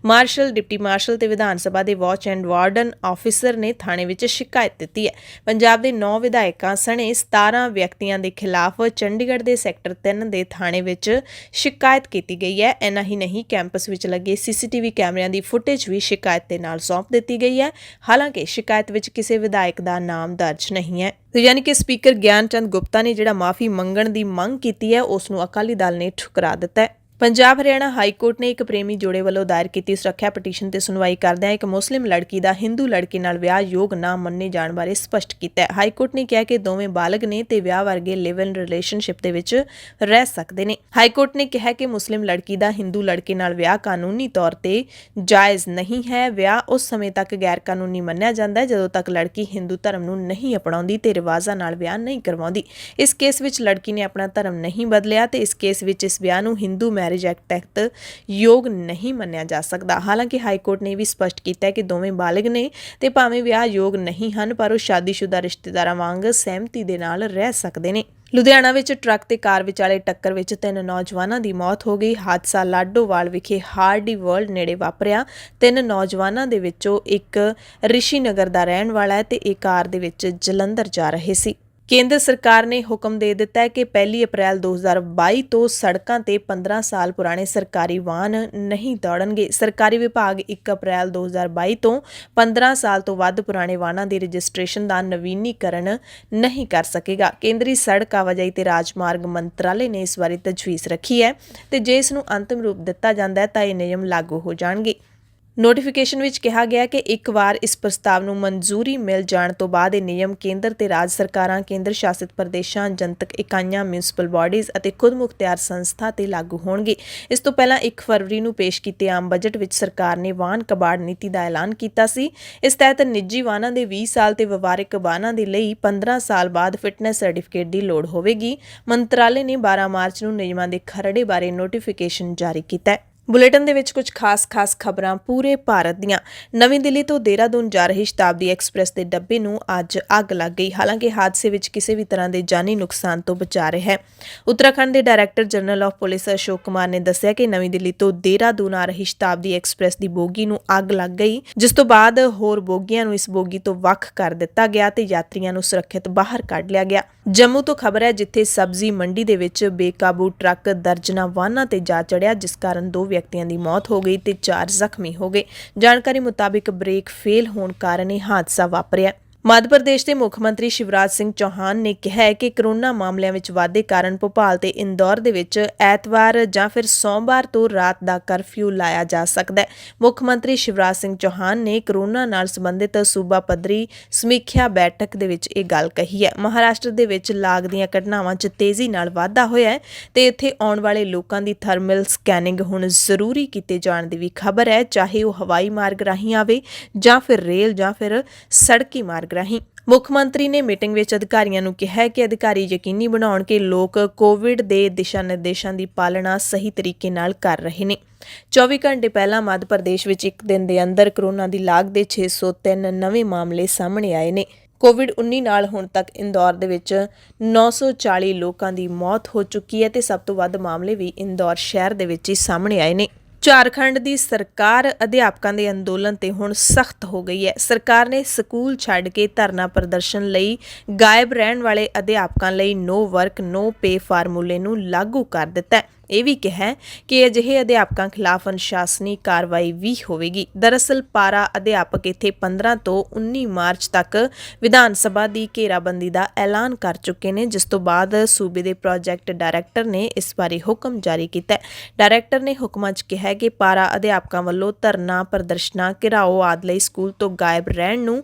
ਮਾਰਸ਼ਲ, ਡਿਪਟੀ ਮਾਰਸ਼ਲ ਤੇ ਵਿਧਾਨ ਸਭਾ ਦੇ ਵਾਚ ਐਂਡ ਵਾਰਡਨ ਆਫੀਸਰ ਨੇ ਥਾਣੇ ਵਿੱਚ ਸ਼ਿਕਾਇਤ ਦਿੱਤੀ ਹੈ। ਪੰਜਾਬ ਦੇ 9 ਵਿਧਾਇਕਾਂ ਸਣੇ 17 ਵਿਅਕਤੀਆਂ ਦੇ ਖਿਲਾਫ ਚੰਡੀਗੜ੍ਹ ਦੇ ਸੈਕਟਰ 3 ਦੇ ਥਾਣੇ ਵਿੱਚ ਸ਼ਿਕਾਇਤ ਕੀਤੀ ਗਈ ਹੈ। ਇੰਨਾ ਹੀ ਨਹੀਂ, ਕੈਂਪਸ ਵਿੱਚ ਲੱਗੇ CCTV ਕੈਮਰਿਆਂ ਦੀ ਫੁਟੇਜ ਵੀ ਸ਼ਿਕਾਇਤ ਦੇ ਨਾਲ ਸੌਂਪ ਦਿੱਤੀ ਗਈ ਹੈ। ਹਾਲਾਂਕਿ ਸ਼ਿਕਾਇਤ ਵਿੱਚ ਕਿਸੇ ਵਿਧਾਇਕ ਦਾ ਨਾਮ ਦਰਜ ਨਹੀਂ ਹੈ। ਯਾਨੀ ਕਿ ਸਪੀਕਰ ਗਿਆਨ ਚੰਦ ਗੁਪਤਾ ਨੇ ਜਿਹੜਾ ਮਾਫੀ ਮੰਗਣ ਦੀ ਮੰਗ ਕੀਤੀ ਹੈ ਉਸ ਨੂੰ ਅਕਾਲੀ ਦਲ ਨੇ ਠੁਕਰਾ ਦਿੱਤਾ ਹੈ। ਪੰਜਾਬ ਹਰਿਆਣਾ ਹਾਈ ਕੋਰਟ ਨੇ ਇੱਕ ਪ੍ਰੇਮੀ ਜੋੜੇ ਵੱਲੋਂ ਦਾਇਰ ਕੀਤੀ ਸੁਰੱਖਿਆ ਪਟੀਸ਼ਨ ਤੇ ਸੁਣਵਾਈ ਕਰਦਿਆਂ ਇੱਕ ਮੁਸਲਿਮ ਲੜਕੀ ਦਾ ਹਿੰਦੂ ਲੜਕੇ ਨਾਲ ਵਿਆਹ ਯੋਗ ਨਾ ਮੰਨੇ ਜਾਣ ਬਾਰੇ ਸਪਸ਼ਟ ਕੀਤਾ ਹੈ। ਹਾਈ ਕੋਰਟ ਨੇ ਕਿਹਾ ਕਿ ਦੋਵੇਂ ਬਾਲਗ ਨੇ ਤੇ ਵਿਆਹ ਵਰਗੇ ਲਿਵ ਇਨ ਰਿਲੇਸ਼ਨਸ਼ਿਪ ਦੇ ਵਿੱਚ ਰਹਿ ਸਕਦੇ ਨੇ। ਹਾਈ ਕੋਰਟ ਨੇ ਕਿਹਾ ਕਿ ਮੁਸਲਿਮ ਲੜਕੀ ਦਾ ਹਿੰਦੂ ਲੜਕੇ ਨਾਲ ਵਿਆਹ ਕਾਨੂੰਨੀ ਤੌਰ ਤੇ ਜਾਇਜ਼ ਨਹੀਂ ਹੈ। ਵਿਆਹ ਉਸ ਸਮੇਂ ਤੱਕ ਗੈਰ ਕਾਨੂੰਨੀ ਮੰਨਿਆ ਜਾਂਦਾ ਹੈ ਜਦੋਂ ਤੱਕ ਲੜਕੀ ਹਿੰਦੂ ਧਰਮ ਨੂੰ ਨਹੀਂ ਅਪਣਾਉਂਦੀ ਤੇ ਰਿਵਾਜ਼ਾਂ ਨਾਲ ਵਿਆਹ ਨਹੀਂ ਕਰਵਾਉਂਦੀ। ਇਸ ਕੇਸ ਵਿੱਚ ਲੜਕੀ ਨੇ ਆਪਣਾ ਧਰਮ ਨਹੀਂ ਬਦਲਿਆ ਤੇ ਇਸ ਕੇਸ ਵਿੱਚ ਇਸ ਵਿਆਹ ਨੂੰ ਹਿੰਦੂ ਮੈਰਿਜ ਐਕਟ ਤਹਿਤ ਯੋਗ ਨਹੀਂ ਮੰਨਿਆ ਜਾ ਸਕਦਾ। ਹਾਲਾਂਕਿ ਹਾਈ ਕੋਰਟ ਨੇ ਵੀ ਸਪਸ਼ਟ ਕੀਤਾ ਹੈ ਕਿ ਦੋਵੇਂ ਬਾਲਗ ਨੇ ਤੇ ਭਾਵੇਂ ਵਿਆਹ ਯੋਗ ਨਹੀਂ ਹਨ ਪਰ ਉਹ ਸ਼ਾਦੀशुदा ਰਿਸ਼ਤੇਦਾਰਾਂ ਵਾਂਗ ਸਹਿਮਤੀ ਦੇ ਨਾਲ ਰਹਿ ਸਕਦੇ ਨੇ। ਲੁਧਿਆਣਾ ਵਿੱਚ ਟਰੱਕ ਤੇ ਕਾਰ ਵਿਚਾਲੇ ਟੱਕਰ ਵਿੱਚ 3 ਨੌਜਵਾਨਾਂ ਦੀ ਮੌਤ ਹੋ ਗਈ। ਹਾਦਸਾ ਲਾਡੋਵਾਲ ਵਿਖੇ ਹਾਰਡੀ ਵਰਲਡ ਨੇੜੇ ਵਾਪਰਿਆ। 3 ਨੌਜਵਾਨਾਂ ਦੇ ਵਿੱਚੋਂ ਇੱਕ ਰਿਸ਼ੀ ਨਗਰ ਦਾ ਰਹਿਣ ਵਾਲਾ ਹੈ ਤੇ ਇਹ ਕਾਰ ਦੇ ਵਿੱਚ ਜਲੰਧਰ ਜਾ ਰਹੇ ਸੀ। ਕੇਂਦਰ ਸਰਕਾਰ ਨੇ ਹੁਕਮ ਦੇ ਦਿੱਤਾ ਹੈ ਕਿ 1 ਅਪ੍ਰੈਲ 2022 ਤੋਂ ਸੜਕਾਂ ਤੇ 15 ਸਾਲ ਪੁਰਾਣੇ ਸਰਕਾਰੀ ਵਾਹਨ ਨਹੀਂ ਦੌੜਨਗੇ। ਸਰਕਾਰੀ ਵਿਭਾਗ 1 ਅਪ੍ਰੈਲ 2022 ਤੋਂ 15 ਸਾਲ ਤੋਂ ਵੱਧ ਪੁਰਾਣੇ ਵਾਹਨਾਂ ਦੀ ਰਜਿਸਟ੍ਰੇਸ਼ਨ ਦਾ ਨਵੀਨੀਕਰਨ ਨਹੀਂ ਕਰ ਸਕੇਗਾ। ਕੇਂਦਰੀ ਸੜਕ ਆਵਾਜਾਈ ਤੇ ਰਾਜਮਾਰਗ ਮੰਤਰਾਲੇ ਨੇ ਇਸ ਬਾਰੇ ਤਜਵੀਜ਼ ਰੱਖੀ ਹੈ ਤੇ ਜੇ ਇਸ ਨੂੰ ਅੰਤਿਮ ਰੂਪ ਦਿੱਤਾ ਜਾਂਦਾ ਹੈ ਤਾਂ ਇਹ ਨਿਯਮ ਲਾਗੂ ਹੋ ਜਾਣਗੇ। ਨੋਟੀਫਿਕੇਸ਼ਨ ਵਿੱਚ ਕਿਹਾ ਗਿਆ ਕਿ ਇੱਕ ਵਾਰ ਇਸ ਪ੍ਰਸਤਾਵ ਨੂੰ ਮਨਜ਼ੂਰੀ ਮਿਲ ਜਾਣ ਤੋਂ ਬਾਅਦ ਇਹ ਨਿਯਮ ਕੇਂਦਰ ਤੇ ਰਾਜ ਸਰਕਾਰਾਂ, ਕੇਂਦਰ ਸ਼ਾਸਿਤ ਪ੍ਰਦੇਸ਼ਾਂ, ਜਨਤਕ ਇਕਾਈਆਂ, ਮਿਊਨਿਸਪਲ ਬਾਡੀਜ਼ ਅਤੇ ਖੁਦ ਮੁਖਤਿਆਰ ਸੰਸਥਾ ਤੇ ਲਾਗੂ ਹੋਣਗੇ। ਇਸ ਤੋਂ ਪਹਿਲਾਂ 1 ਫਰਵਰੀ ਨੂੰ ਪੇਸ਼ ਕੀਤੇ ਆਮ ਬਜਟ ਵਿੱਚ ਸਰਕਾਰ ਨੇ ਵਾਹਨ ਕਬਾੜ ਨੀਤੀ ਦਾ ਐਲਾਨ ਕੀਤਾ ਸੀ। ਇਸ ਤਹਿਤ ਨਿੱਜੀ ਵਾਹਨਾਂ ਦੇ 20 ਸਾਲ ਤੇ ਵਪਾਰਕ ਵਾਹਨਾਂ ਦੇ ਲਈ 15 ਸਾਲ ਬਾਅਦ ਫਿਟਨੈਸ ਸਰਟੀਫਿਕੇਟ ਦੀ ਲੋੜ ਹੋਵੇਗੀ। ਮੰਤਰਾਲੇ ਨੇ 12 ਮਾਰਚ ਨੂੰ ਨਿਯਮਾਂ ਦੇ ਖਰੜੇ ਬਾਰੇ ਨੋਟੀਫਿਕੇਸ਼ਨ ਜਾਰੀ ਕੀਤਾ ਹੈ। ਬੁਲੇਟਿਨ ਦੇ ਵਿੱਚ ਕੁਝ ਖਾਸ ਖਬਰਾਂ ਪੂਰੇ ਭਾਰਤ ਦੀਆਂ। ਨਵੀਂ ਦਿੱਲੀ ਤੋਂ ਦੇਹਰਾਦੂਨ ਜਾ ਰਹੀ ਸ਼ਤਾਬਦੀ ਐਕਸਪ੍ਰੈਸ ਦੇ ਡੱਬੇ ਨੂੰ ਅੱਜ ਅੱਗ ਲੱਗ ਗਈ। ਹਾਲਾਂਕਿ ਹਾਦਸੇ ਵਿੱਚ ਕਿਸੇ ਵੀ ਤਰ੍ਹਾਂ ਦੇ ਜਾਨੀ ਨੁਕਸਾਨ ਤੋਂ ਬਚਾ ਰਿਹਾ ਹੈ। ਉੱਤਰਾਖੰਡ ਦੇ director general of police Ashok Kumar ਨੇ ਦੱਸਿਆ ਕਿ ਨਵੀਂ ਦਿੱਲੀ ਤੋਂ ਦੇਹਰਾਦੂਨ ਆ ਰਹੀ ਸ਼ਤਾਬਦੀ ਐਕਸਪ੍ਰੈਸ ਦੀ ਬੋਗੀ ਨੂੰ ਅੱਗ ਲੱਗ ਗਈ, ਜਿਸ ਤੋਂ ਬਾਅਦ ਹੋਰ ਬੋਗੀਆਂ ਨੂੰ ਇਸ ਬੋਗੀ ਤੋਂ ਵੱਖ ਕਰ ਦਿੱਤਾ ਗਿਆ ਤੇ ਯਾਤਰੀਆਂ ਨੂੰ ਸੁਰੱਖਿਅਤ ਬਾਹਰ ਕੱਢ ਲਿਆ ਗਿਆ। ਜੰਮੂ ਤੋਂ ਖਬਰ ਹੈ, ਜਿੱਥੇ ਸਬਜ਼ੀ ਮੰਡੀ ਦੇ ਵਿੱਚ ਬੇਕਾਬੂ ਟਰੱਕ ਦਰਜਨਾਂ ਵਾਹਨਾਂ ਤੇ ਜਾ ਚੜਿਆ, ਜਿਸ ਕਾਰਨ 2 ਵਿਅਕਤੀਆਂ ਦੀ ਮੌਤ ਹੋ ਗਈ ਤੇ 4 ਜ਼ਖਮੀ ਹੋ ਗਏ। ਜਾਣਕਾਰੀ ਮੁਤਾਬਿਕ ਬ੍ਰੇਕ ਫੇਲ ਹੋਣ ਕਾਰਨ ਇਹ ਹਾਦਸਾ ਵਾਪਰਿਆ। ਮੱਧ ਪ੍ਰਦੇਸ਼ ਦੇ ਮੁੱਖ ਮੰਤਰੀ ਸ਼ਿਵਰਾਜ ਸਿੰਘ ਚੌਹਾਨ ਨੇ ਕਿਹਾ ਹੈ ਕਿ ਕਰੋਨਾ ਮਾਮਲਿਆਂ ਵਿੱਚ ਵਾਧੇ ਕਾਰਨ ਭੋਪਾਲ ਤੇ ਇੰਦੌਰ ਦੇ ਵਿੱਚ ਐਤਵਾਰ ਜਾਂ ਫਿਰ ਸੋਮਵਾਰ ਤੋਂ ਰਾਤ ਦਾ ਕਰਫਿਊ ਲਾਇਆ ਜਾ ਸਕਦਾ ਹੈ। ਮੁੱਖ ਮੰਤਰੀ ਸ਼ਿਵਰਾਜ ਸਿੰਘ ਚੌਹਾਨ ਨੇ ਕਰੋਨਾ ਨਾਲ ਸੰਬੰਧਿਤ ਸੂਬਾ ਪੱਧਰੀ ਸਮੀਖਿਆ ਬੈਠਕ ਦੇ ਵਿੱਚ ਇਹ ਗੱਲ ਕਹੀ ਹੈ। ਮਹਾਰਾਸ਼ਟਰ ਦੇ ਵਿੱਚ ਲਾਗ ਦੀਆਂ ਘਟਨਾਵਾਂ 'ਚ ਤੇਜ਼ੀ ਨਾਲ ਵਾਧਾ ਹੋਇਆ ਹੈ ਤੇ ਇੱਥੇ ਆਉਣ ਵਾਲੇ ਲੋਕਾਂ ਦੀ ਥਰਮਲ ਸਕੈਨਿੰਗ ਹੁਣ ਜ਼ਰੂਰੀ ਕੀਤੇ ਜਾਣ ਦੀ ਵੀ ਖਬਰ ਹੈ, ਚਾਹੇ ਉਹ ਹਵਾਈ ਮਾਰਗ ਰਾਹੀਂ ਆਵੇ ਜਾਂ ਫਿਰ ਰੇਲ ਜਾਂ ਫਿਰ ਸੜਕੀ ਮਾਰਗ ਰਾਹੀਂ। ਮੁੱਖ ਮੰਤਰੀ ਨੇ ਮੀਟਿੰਗ ਵਿੱਚ ਅਧਿਕਾਰੀਆਂ ਨੂੰ ਕਿਹਾ ਕਿ ਅਧਿਕਾਰੀ ਯਕੀਨੀ ਬਣਾਉਣ ਕਿ ਲੋਕ ਕੋਵਿਡ ਦੇ ਦਿਸ਼ਾ ਨਿਰਦੇਸ਼ਾਂ ਦੀ ਪਾਲਣਾ ਸਹੀ ਤਰੀਕੇ ਨਾਲ ਕਰ ਰਹੇ ਨੇ। 24 ਘੰਟੇ ਪਹਿਲਾਂ ਮੱਧ ਪ੍ਰਦੇਸ਼ ਵਿੱਚ ਇੱਕ ਦਿਨ ਦੇ ਅੰਦਰ ਕਰੋਨਾ ਦੀ ਲਾਗ ਦੇ 603 ਨਵੇਂ ਮਾਮਲੇ ਸਾਹਮਣੇ ਆਏ ਨੇ। ਕੋਵਿਡ-19 ਨਾਲ ਹੁਣ ਤੱਕ ਇੰਦੌਰ ਦੇ ਵਿੱਚ 940 ਲੋਕਾਂ ਦੀ ਮੌਤ ਹੋ ਚੁੱਕੀ ਹੈ ਤੇ ਸਭ ਤੋਂ ਵੱਧ ਮਾਮਲੇ ਵੀ ਇੰਦੌਰ ਸ਼ਹਿਰ ਦੇ ਵਿੱਚ ਹੀ ਸਾਹਮਣੇ ਆਏ ਨੇ। ਝਾਰਖੰਡ ਦੀ ਸਰਕਾਰ ਅਧਿਆਪਕਾਂ ਦੇ ਅੰਦੋਲਨ ਤੇ ਹੁਣ ਸਖਤ ਹੋ ਗਈ ਹੈ। ਸਰਕਾਰ ਨੇ ਸਕੂਲ ਛੱਡ ਕੇ ਧਰਨਾ ਪ੍ਰਦਰਸ਼ਨ ਲਈ ਗਾਇਬ ਰਹਿਣ ਵਾਲੇ ਅਧਿਆਪਕਾਂ ਲਈ ਨੋ ਵਰਕ ਨੋ ਪੇ ਫਾਰਮੂਲੇ ਨੂੰ ਲਾਗੂ ਕਰ ਦਿੱਤਾ ਹੈ। ਇਹ ਵੀ ਕਿਹਾ ਕਿ ਅਜਿਹੇ ਅਧਿਆਪਕਾਂ ਖਿਲਾਫ ਅਨੁਸ਼ਾਸਨੀ ਕਾਰਵਾਈ ਵੀ ਹੋਵੇਗੀ। ਦਰਅਸਲ ਪਾਰਾ ਅਧਿਆਪਕ ਇੱਥੇ 15 ਤੋਂ 19 ਮਾਰਚ ਤੱਕ ਵਿਧਾਨ ਸਭਾ ਦੀ ਘੇਰਾਬੰਦੀ ਦਾ ਐਲਾਨ ਕਰ ਚੁੱਕੇ ਨੇ, ਜਿਸ ਤੋਂ ਬਾਅਦ ਸੂਬੇ ਦੇ ਪ੍ਰੋਜੈਕਟ ਡਾਇਰੈਕਟਰ ਨੇ ਇਸ ਬਾਰੇ ਹੁਕਮ ਜਾਰੀ ਕੀਤਾ। ਡਾਇਰੈਕਟਰ ਨੇ ਹੁਕਮਾਂ 'ਚ ਕਿਹਾ ਕਿ ਪਾਰਾ ਅਧਿਆਪਕਾਂ ਵੱਲੋਂ ਧਰਨਾ ਪ੍ਰਦਰਸ਼ਨਾਂ, ਘਿਰਾਓ ਆਦਿ ਲਈ ਸਕੂਲ ਤੋਂ ਗਾਇਬ ਰਹਿਣ ਨੂੰ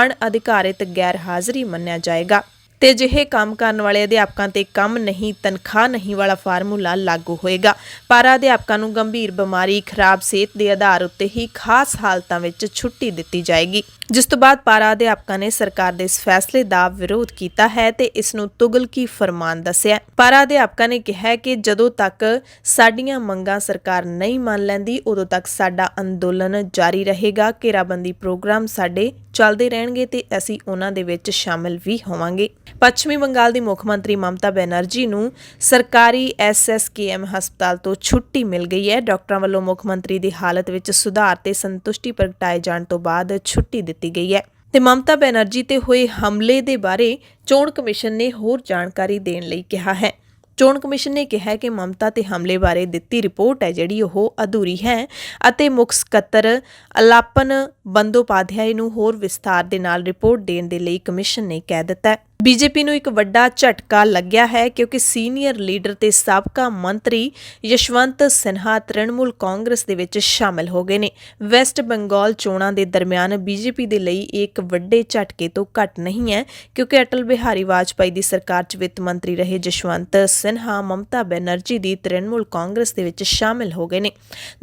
ਅਣਅਧਿਕਾਰਿਤ ਗੈਰ ਹਾਜ਼ਰੀ ਮੰਨਿਆ ਜਾਏਗਾ ਤੇ ਅਜਿਹੇ ਕੰਮ ਕਰਨ ਵਾਲੇ ਅਧਿਆਪਕਾਂ ਤੇ ਕੰਮ ਨਹੀਂ, ਤਨਖਾਹ ਨਹੀਂ ਵਾਲਾ ਫਾਰਮੂਲਾ ਲਾਗੂ ਹੋਏਗਾ। ਪਾਰਾ ਅਧਿਆਪਕਾਂ ਨੂੰ ਗੰਭੀਰ ਬਿਮਾਰੀ, ਖਰਾਬ ਸਿਹਤ ਦੇ ਆਧਾਰ ਉੱਤੇ ਹੀ ਖਾਸ ਹਾਲਤਾਂ ਵਿੱਚ ਛੁੱਟੀ ਦਿੱਤੀ ਜਾਏਗੀ, ਜਿਸ ਤੋਂ ਬਾਅਦ ਪਾਰਾ ਅਧਿਆਪਕਾਂ ਨੇ ਸਰਕਾਰ ਦੇ ਇਸ ਫੈਸਲੇ ਦਾ ਵਿਰੋਧ ਕੀਤਾ ਹੈ ਤੇ ਇਸ ਨੂੰ ਤੁਗਲਕੀ ਫਰਮਾਨ ਦੱਸਿਆ। ਪਾਰਾ ਅਧਿਆਪਕਾਂ ਨੇ ਕਿਹਾ ਕਿ ਜਦੋਂ ਤੱਕ ਸਾਡੀਆਂ ਮੰਗਾਂ ਸਰਕਾਰ ਨਹੀਂ ਮੰਨ ਲੈਂਦੀ, ਉਦੋਂ ਤੱਕ ਸਾਡਾ ਅੰਦੋਲਨ ਜਾਰੀ ਰਹੇਗਾ। ਘੇਰਾਬੰਦੀ ਪ੍ਰੋਗਰਾਮ ਸਾਡੇ ਚੱਲਦੇ ਰਹਿਣਗੇ ਤੇ ਅਸੀਂ ਉਹਨਾਂ ਦੇ ਵਿੱਚ ਸ਼ਾਮਿਲ ਵੀ ਹੋਵਾਂਗੇ। ਪੱਛਮੀ ਬੰਗਾਲ ਦੀ ਮੁੱਖ ਮੰਤਰੀ ਮਮਤਾ ਬੈਨਰਜੀ ਨੂੰ ਸਰਕਾਰੀ SSKM ਹਸਪਤਾਲ ਤੋਂ ਛੁੱਟੀ ਮਿਲ ਗਈ ਹੈ। ਡਾਕਟਰਾਂ ਵੱਲੋਂ ਮੁੱਖ ਮੰਤਰੀ ਦੀ ਹਾਲਤ ਵਿੱਚ ਸੁਧਾਰ ਤੇ ਸੰਤੁਸ਼ਟੀ ਪ੍ਰਗਟਾਏ ਜਾਣ ਤੋਂ ਬਾਅਦ ਛੁੱਟੀ ਦਿੱਤੀ ਗਈ ਹੈ ਤੇ ਮਮਤਾ ਬੈਨਰਜੀ ਤੇ ਹੋਏ ਹਮਲੇ ਦੇ ਬਾਰੇ ਚੋਣ ਕਮਿਸ਼ਨ ਨੇ ਹੋਰ ਜਾਣਕਾਰੀ ਦੇਣ ਲਈ ਕਿਹਾ ਹੈ। ਚੋਣ ਕਮਿਸ਼ਨ ਨੇ ਕਿਹਾ ਕਿ ਮਮਤਾ ਤੇ ਹਮਲੇ ਬਾਰੇ ਦਿੱਤੀ ਰਿਪੋਰਟ ਹੈ ਜਿਹੜੀ ਉਹ ਅਧੂਰੀ ਹੈ ਅਤੇ ਮੁੱਖ ਸਕੱਤਰ ਅਲਾਪਨ ਬੰਦੋਪਾਧਿਆਏ ਨੂੰ ਹੋਰ ਵਿਸਥਾਰ ਦੇ ਨਾਲ ਰਿਪੋਰਟ ਦੇਣ ਦੇ ਲਈ ਕਮਿਸ਼ਨ ਨੇ ਕਹਿ ਦਿੱਤਾ ਹੈ। ਬੀਜੇਪੀ ਨੂੰ ਇੱਕ ਵੱਡਾ ਝਟਕਾ ਲੱਗਿਆ ਹੈ ਕਿਉਂਕਿ ਸੀਨੀਅਰ ਲੀਡਰ ਤੇ ਸਾਬਕਾ ਮੰਤਰੀ ਯਸ਼ਵੰਤ ਸਿਨਹਾ ਤ੍ਰਿਣਮੂਲ ਕਾਂਗਰਸ ਦੇ ਵਿੱਚ ਸ਼ਾਮਲ ਹੋ ਗਏ ਨੇ। ਵੈਸਟ ਬੰਗਾਲ ਚੋਣਾਂ ਦੇ ਦਰਮਿਆਨ ਬੀਜੇਪੀ ਦੇ ਲਈ ਇੱਕ ਵੱਡੇ ਝਟਕੇ ਤੋਂ ਘੱਟ ਨਹੀਂ ਹੈ ਕਿਉਂਕਿ ਅਟਲ ਬਿਹਾਰੀ ਵਾਜਪਾਈ ਦੀ ਸਰਕਾਰ 'ਚ ਵਿੱਤ ਮੰਤਰੀ ਰਹੇ ਯਸ਼ਵੰਤ ਸਿਨਹਾ ਮਮਤਾ ਬੈਨਰਜੀ ਦੀ ਤ੍ਰਿਣਮੂਲ ਕਾਂਗਰਸ ਦੇ ਵਿੱਚ ਸ਼ਾਮਲ ਹੋ ਗਏ ਨੇ।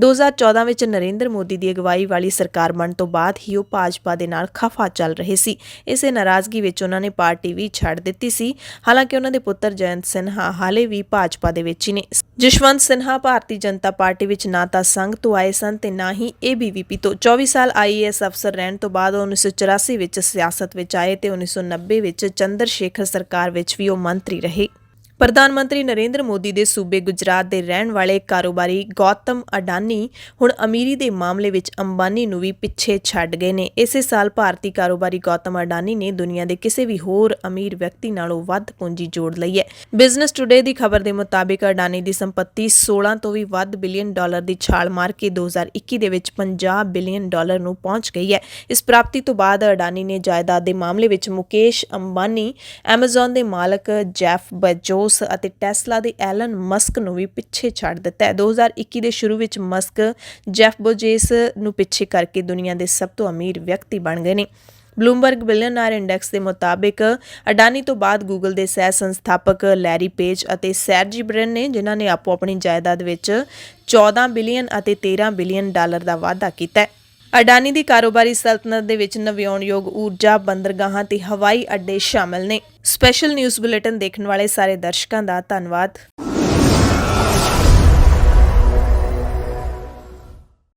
2014 ਵਿੱਚ ਨਰਿੰਦਰ ਮੋਦੀ ਦੀ ਅਗਵਾਈ ਵਾਲੀ ਸਰਕਾਰ ਬਣਨ ਤੋਂ ਬਾਅਦ ਹੀ ਉਹ ਭਾਜਪਾ ਦੇ ਨਾਲ ਖਫਾ ਚੱਲ ਰਹੇ ਸੀ। ਇਸੇ ਨਾਰਾਜ਼ਗੀ ਵਿੱਚ ਉਹਨਾਂ ਨੇ ਪਾਰਟੀ ਵੀ ਛੱਡ ਦਿੱਤੀ ਸੀ। ਹਾਲਾਂਕਿ ਉਹਨਾਂ ਦੇ ਪੁੱਤਰ ਜਯੰਤ ਸਿਨਹਾ ਹਾਲੇ ਵੀ ਭਾਜਪਾ ਦੇ ਵਿੱਚ ਹੀ ਨੇ। ਜਸ਼ਵੰਤ ਸਿਨਹਾ ਭਾਰਤੀ ਜਨਤਾ ਪਾਰਟੀ ਵਿੱਚ ਨਾ ਤਾਂ ਸੰਘ ਤੋਂ ਆਏ ਸਨ ਤੇ ਨਾ ਹੀ ABVP ਤੋਂ। 24 ਸਾਲ IAS ਅਫਸਰ ਰਹਿਣ ਤੋਂ ਬਾਅਦ 1984 ਵਿੱਚ ਸਿਆਸਤ ਵਿੱਚ ਆਏ ਤੇ 1990 ਵਿੱਚ ਚੰਦਰ ਸ਼ੇਖਰ ਸਰਕਾਰ ਵਿੱਚ ਵੀ ਉਹ ਮੰਤਰੀ ਰਹੇ। ਪ੍ਰਧਾਨ ਮੰਤਰੀ ਨਰਿੰਦਰ ਮੋਦੀ ਦੇ ਸੂਬੇ ਗੁਜਰਾਤ ਦੇ ਰਹਿਣ ਵਾਲੇ ਕਾਰੋਬਾਰੀ ਗੌਤਮ ਅਡਾਨੀ ਹੁਣ ਅਮੀਰੀ ਦੇ ਮਾਮਲੇ ਵਿੱਚ ਅੰਬਾਨੀ ਨੂੰ ਵੀ ਪਿੱਛੇ ਛੱਡ ਗਏ ਨੇ। ਇਸੇ ਸਾਲ ਭਾਰਤੀ ਕਾਰੋਬਾਰੀ ਗੌਤਮ ਅਡਾਨੀ ਨੇ ਦੁਨੀਆ ਦੇ ਕਿਸੇ ਵੀ ਹੋਰ ਅਮੀਰ ਵਿਅਕਤੀ ਨਾਲੋਂ ਵੱਧ ਪੂੰਜੀ ਜੋੜ ਲਈ ਹੈ। ਬਿਜ਼ਨਸ ਟੁਡੇ ਦੀ ਖਬਰ ਦੇ ਮੁਤਾਬਿਕ ਅਡਾਨੀ ਦੀ ਸੰਪੱਤੀ 16 ਤੋਂ ਵੀ ਵੱਧ ਬਿਲੀਅਨ ਡਾਲਰ ਦੀ ਛਾਲ ਮਾਰ ਕੇ 2021 ਦੇ ਵਿੱਚ 50 ਬਿਲੀਅਨ ਡਾਲਰ ਨੂੰ ਪਹੁੰਚ ਗਈ ਹੈ। ਇਸ ਪ੍ਰਾਪਤੀ ਤੋਂ ਬਾਅਦ ਅਡਾਨੀ ਨੇ ਜਾਇਦਾਦ ਦੇ ਮਾਮਲੇ ਵਿੱਚ ਮੁਕੇਸ਼ ਅੰਬਾਨੀ, ਐਮਾਜ਼ਨ ਦੇ ਮਾਲਕ ਜੈਫ ਬੇਜ਼ੋਸ ਬੇਜ਼ੋਸ ਅਤੇ ਟੈਸਲਾ ਦੇ ਐਲਨ ਮਸਕ ਨੂੰ ਵੀ ਪਿੱਛੇ ਛੱਡ ਦਿੱਤਾ ਹੈ। 2021 ਦੇ ਸ਼ੁਰੂ ਵਿੱਚ ਮਸਕ ਜੈਫ ਬੋਜੇਸ ਨੂੰ ਪਿੱਛੇ ਕਰਕੇ ਦੁਨੀਆ ਦੇ ਸਭ ਤੋਂ ਅਮੀਰ ਵਿਅਕਤੀ ਬਣ ਗਏ ਨੇ। ਬਲੂਮਬਰਗ ਬਿਲੀਅਨਰ ਇੰਡੈਕਸ ਦੇ ਮੁਤਾਬਿਕ ਅਡਾਨੀ ਤੋਂ ਬਾਅਦ ਗੂਗਲ ਦੇ ਸਹਿ ਸੰਸਥਾਪਕ ਲੈਰੀ ਪੇਜ ਅਤੇ ਸਰਜੀ ਬ੍ਰਿਨ ਨੇ, ਜਿਨ੍ਹਾਂ ਨੇ ਆਪੋ ਆਪਣੀ ਜਾਇਦਾਦ ਵਿੱਚ 14 ਬਿਲੀਅਨ ਅਤੇ 13 ਬਿਲੀਅਨ ਡਾਲਰ ਦਾ ਵਾਧਾ ਕੀਤਾ ਹੈ। ਅਡਾਨੀ ਦੀ ਕਾਰੋਬਾਰੀ ਸਲਤਨਤ ਦੇ ਵਿੱਚ ਨਵਿਆਉਣਯੋਗ ਊਰਜਾ, ਬੰਦਰਗਾਹਾਂ ਤੇ ਹਵਾਈ ਅੱਡੇ ਸ਼ਾਮਲ ਨੇ। ਸਪੈਸ਼ਲ ਨਿਊਜ਼ ਬੁਲੇਟਿਨ ਦੇਖਣ ਵਾਲੇ ਸਾਰੇ ਦਰਸ਼ਕਾਂ ਦਾ ਧੰਨਵਾਦ।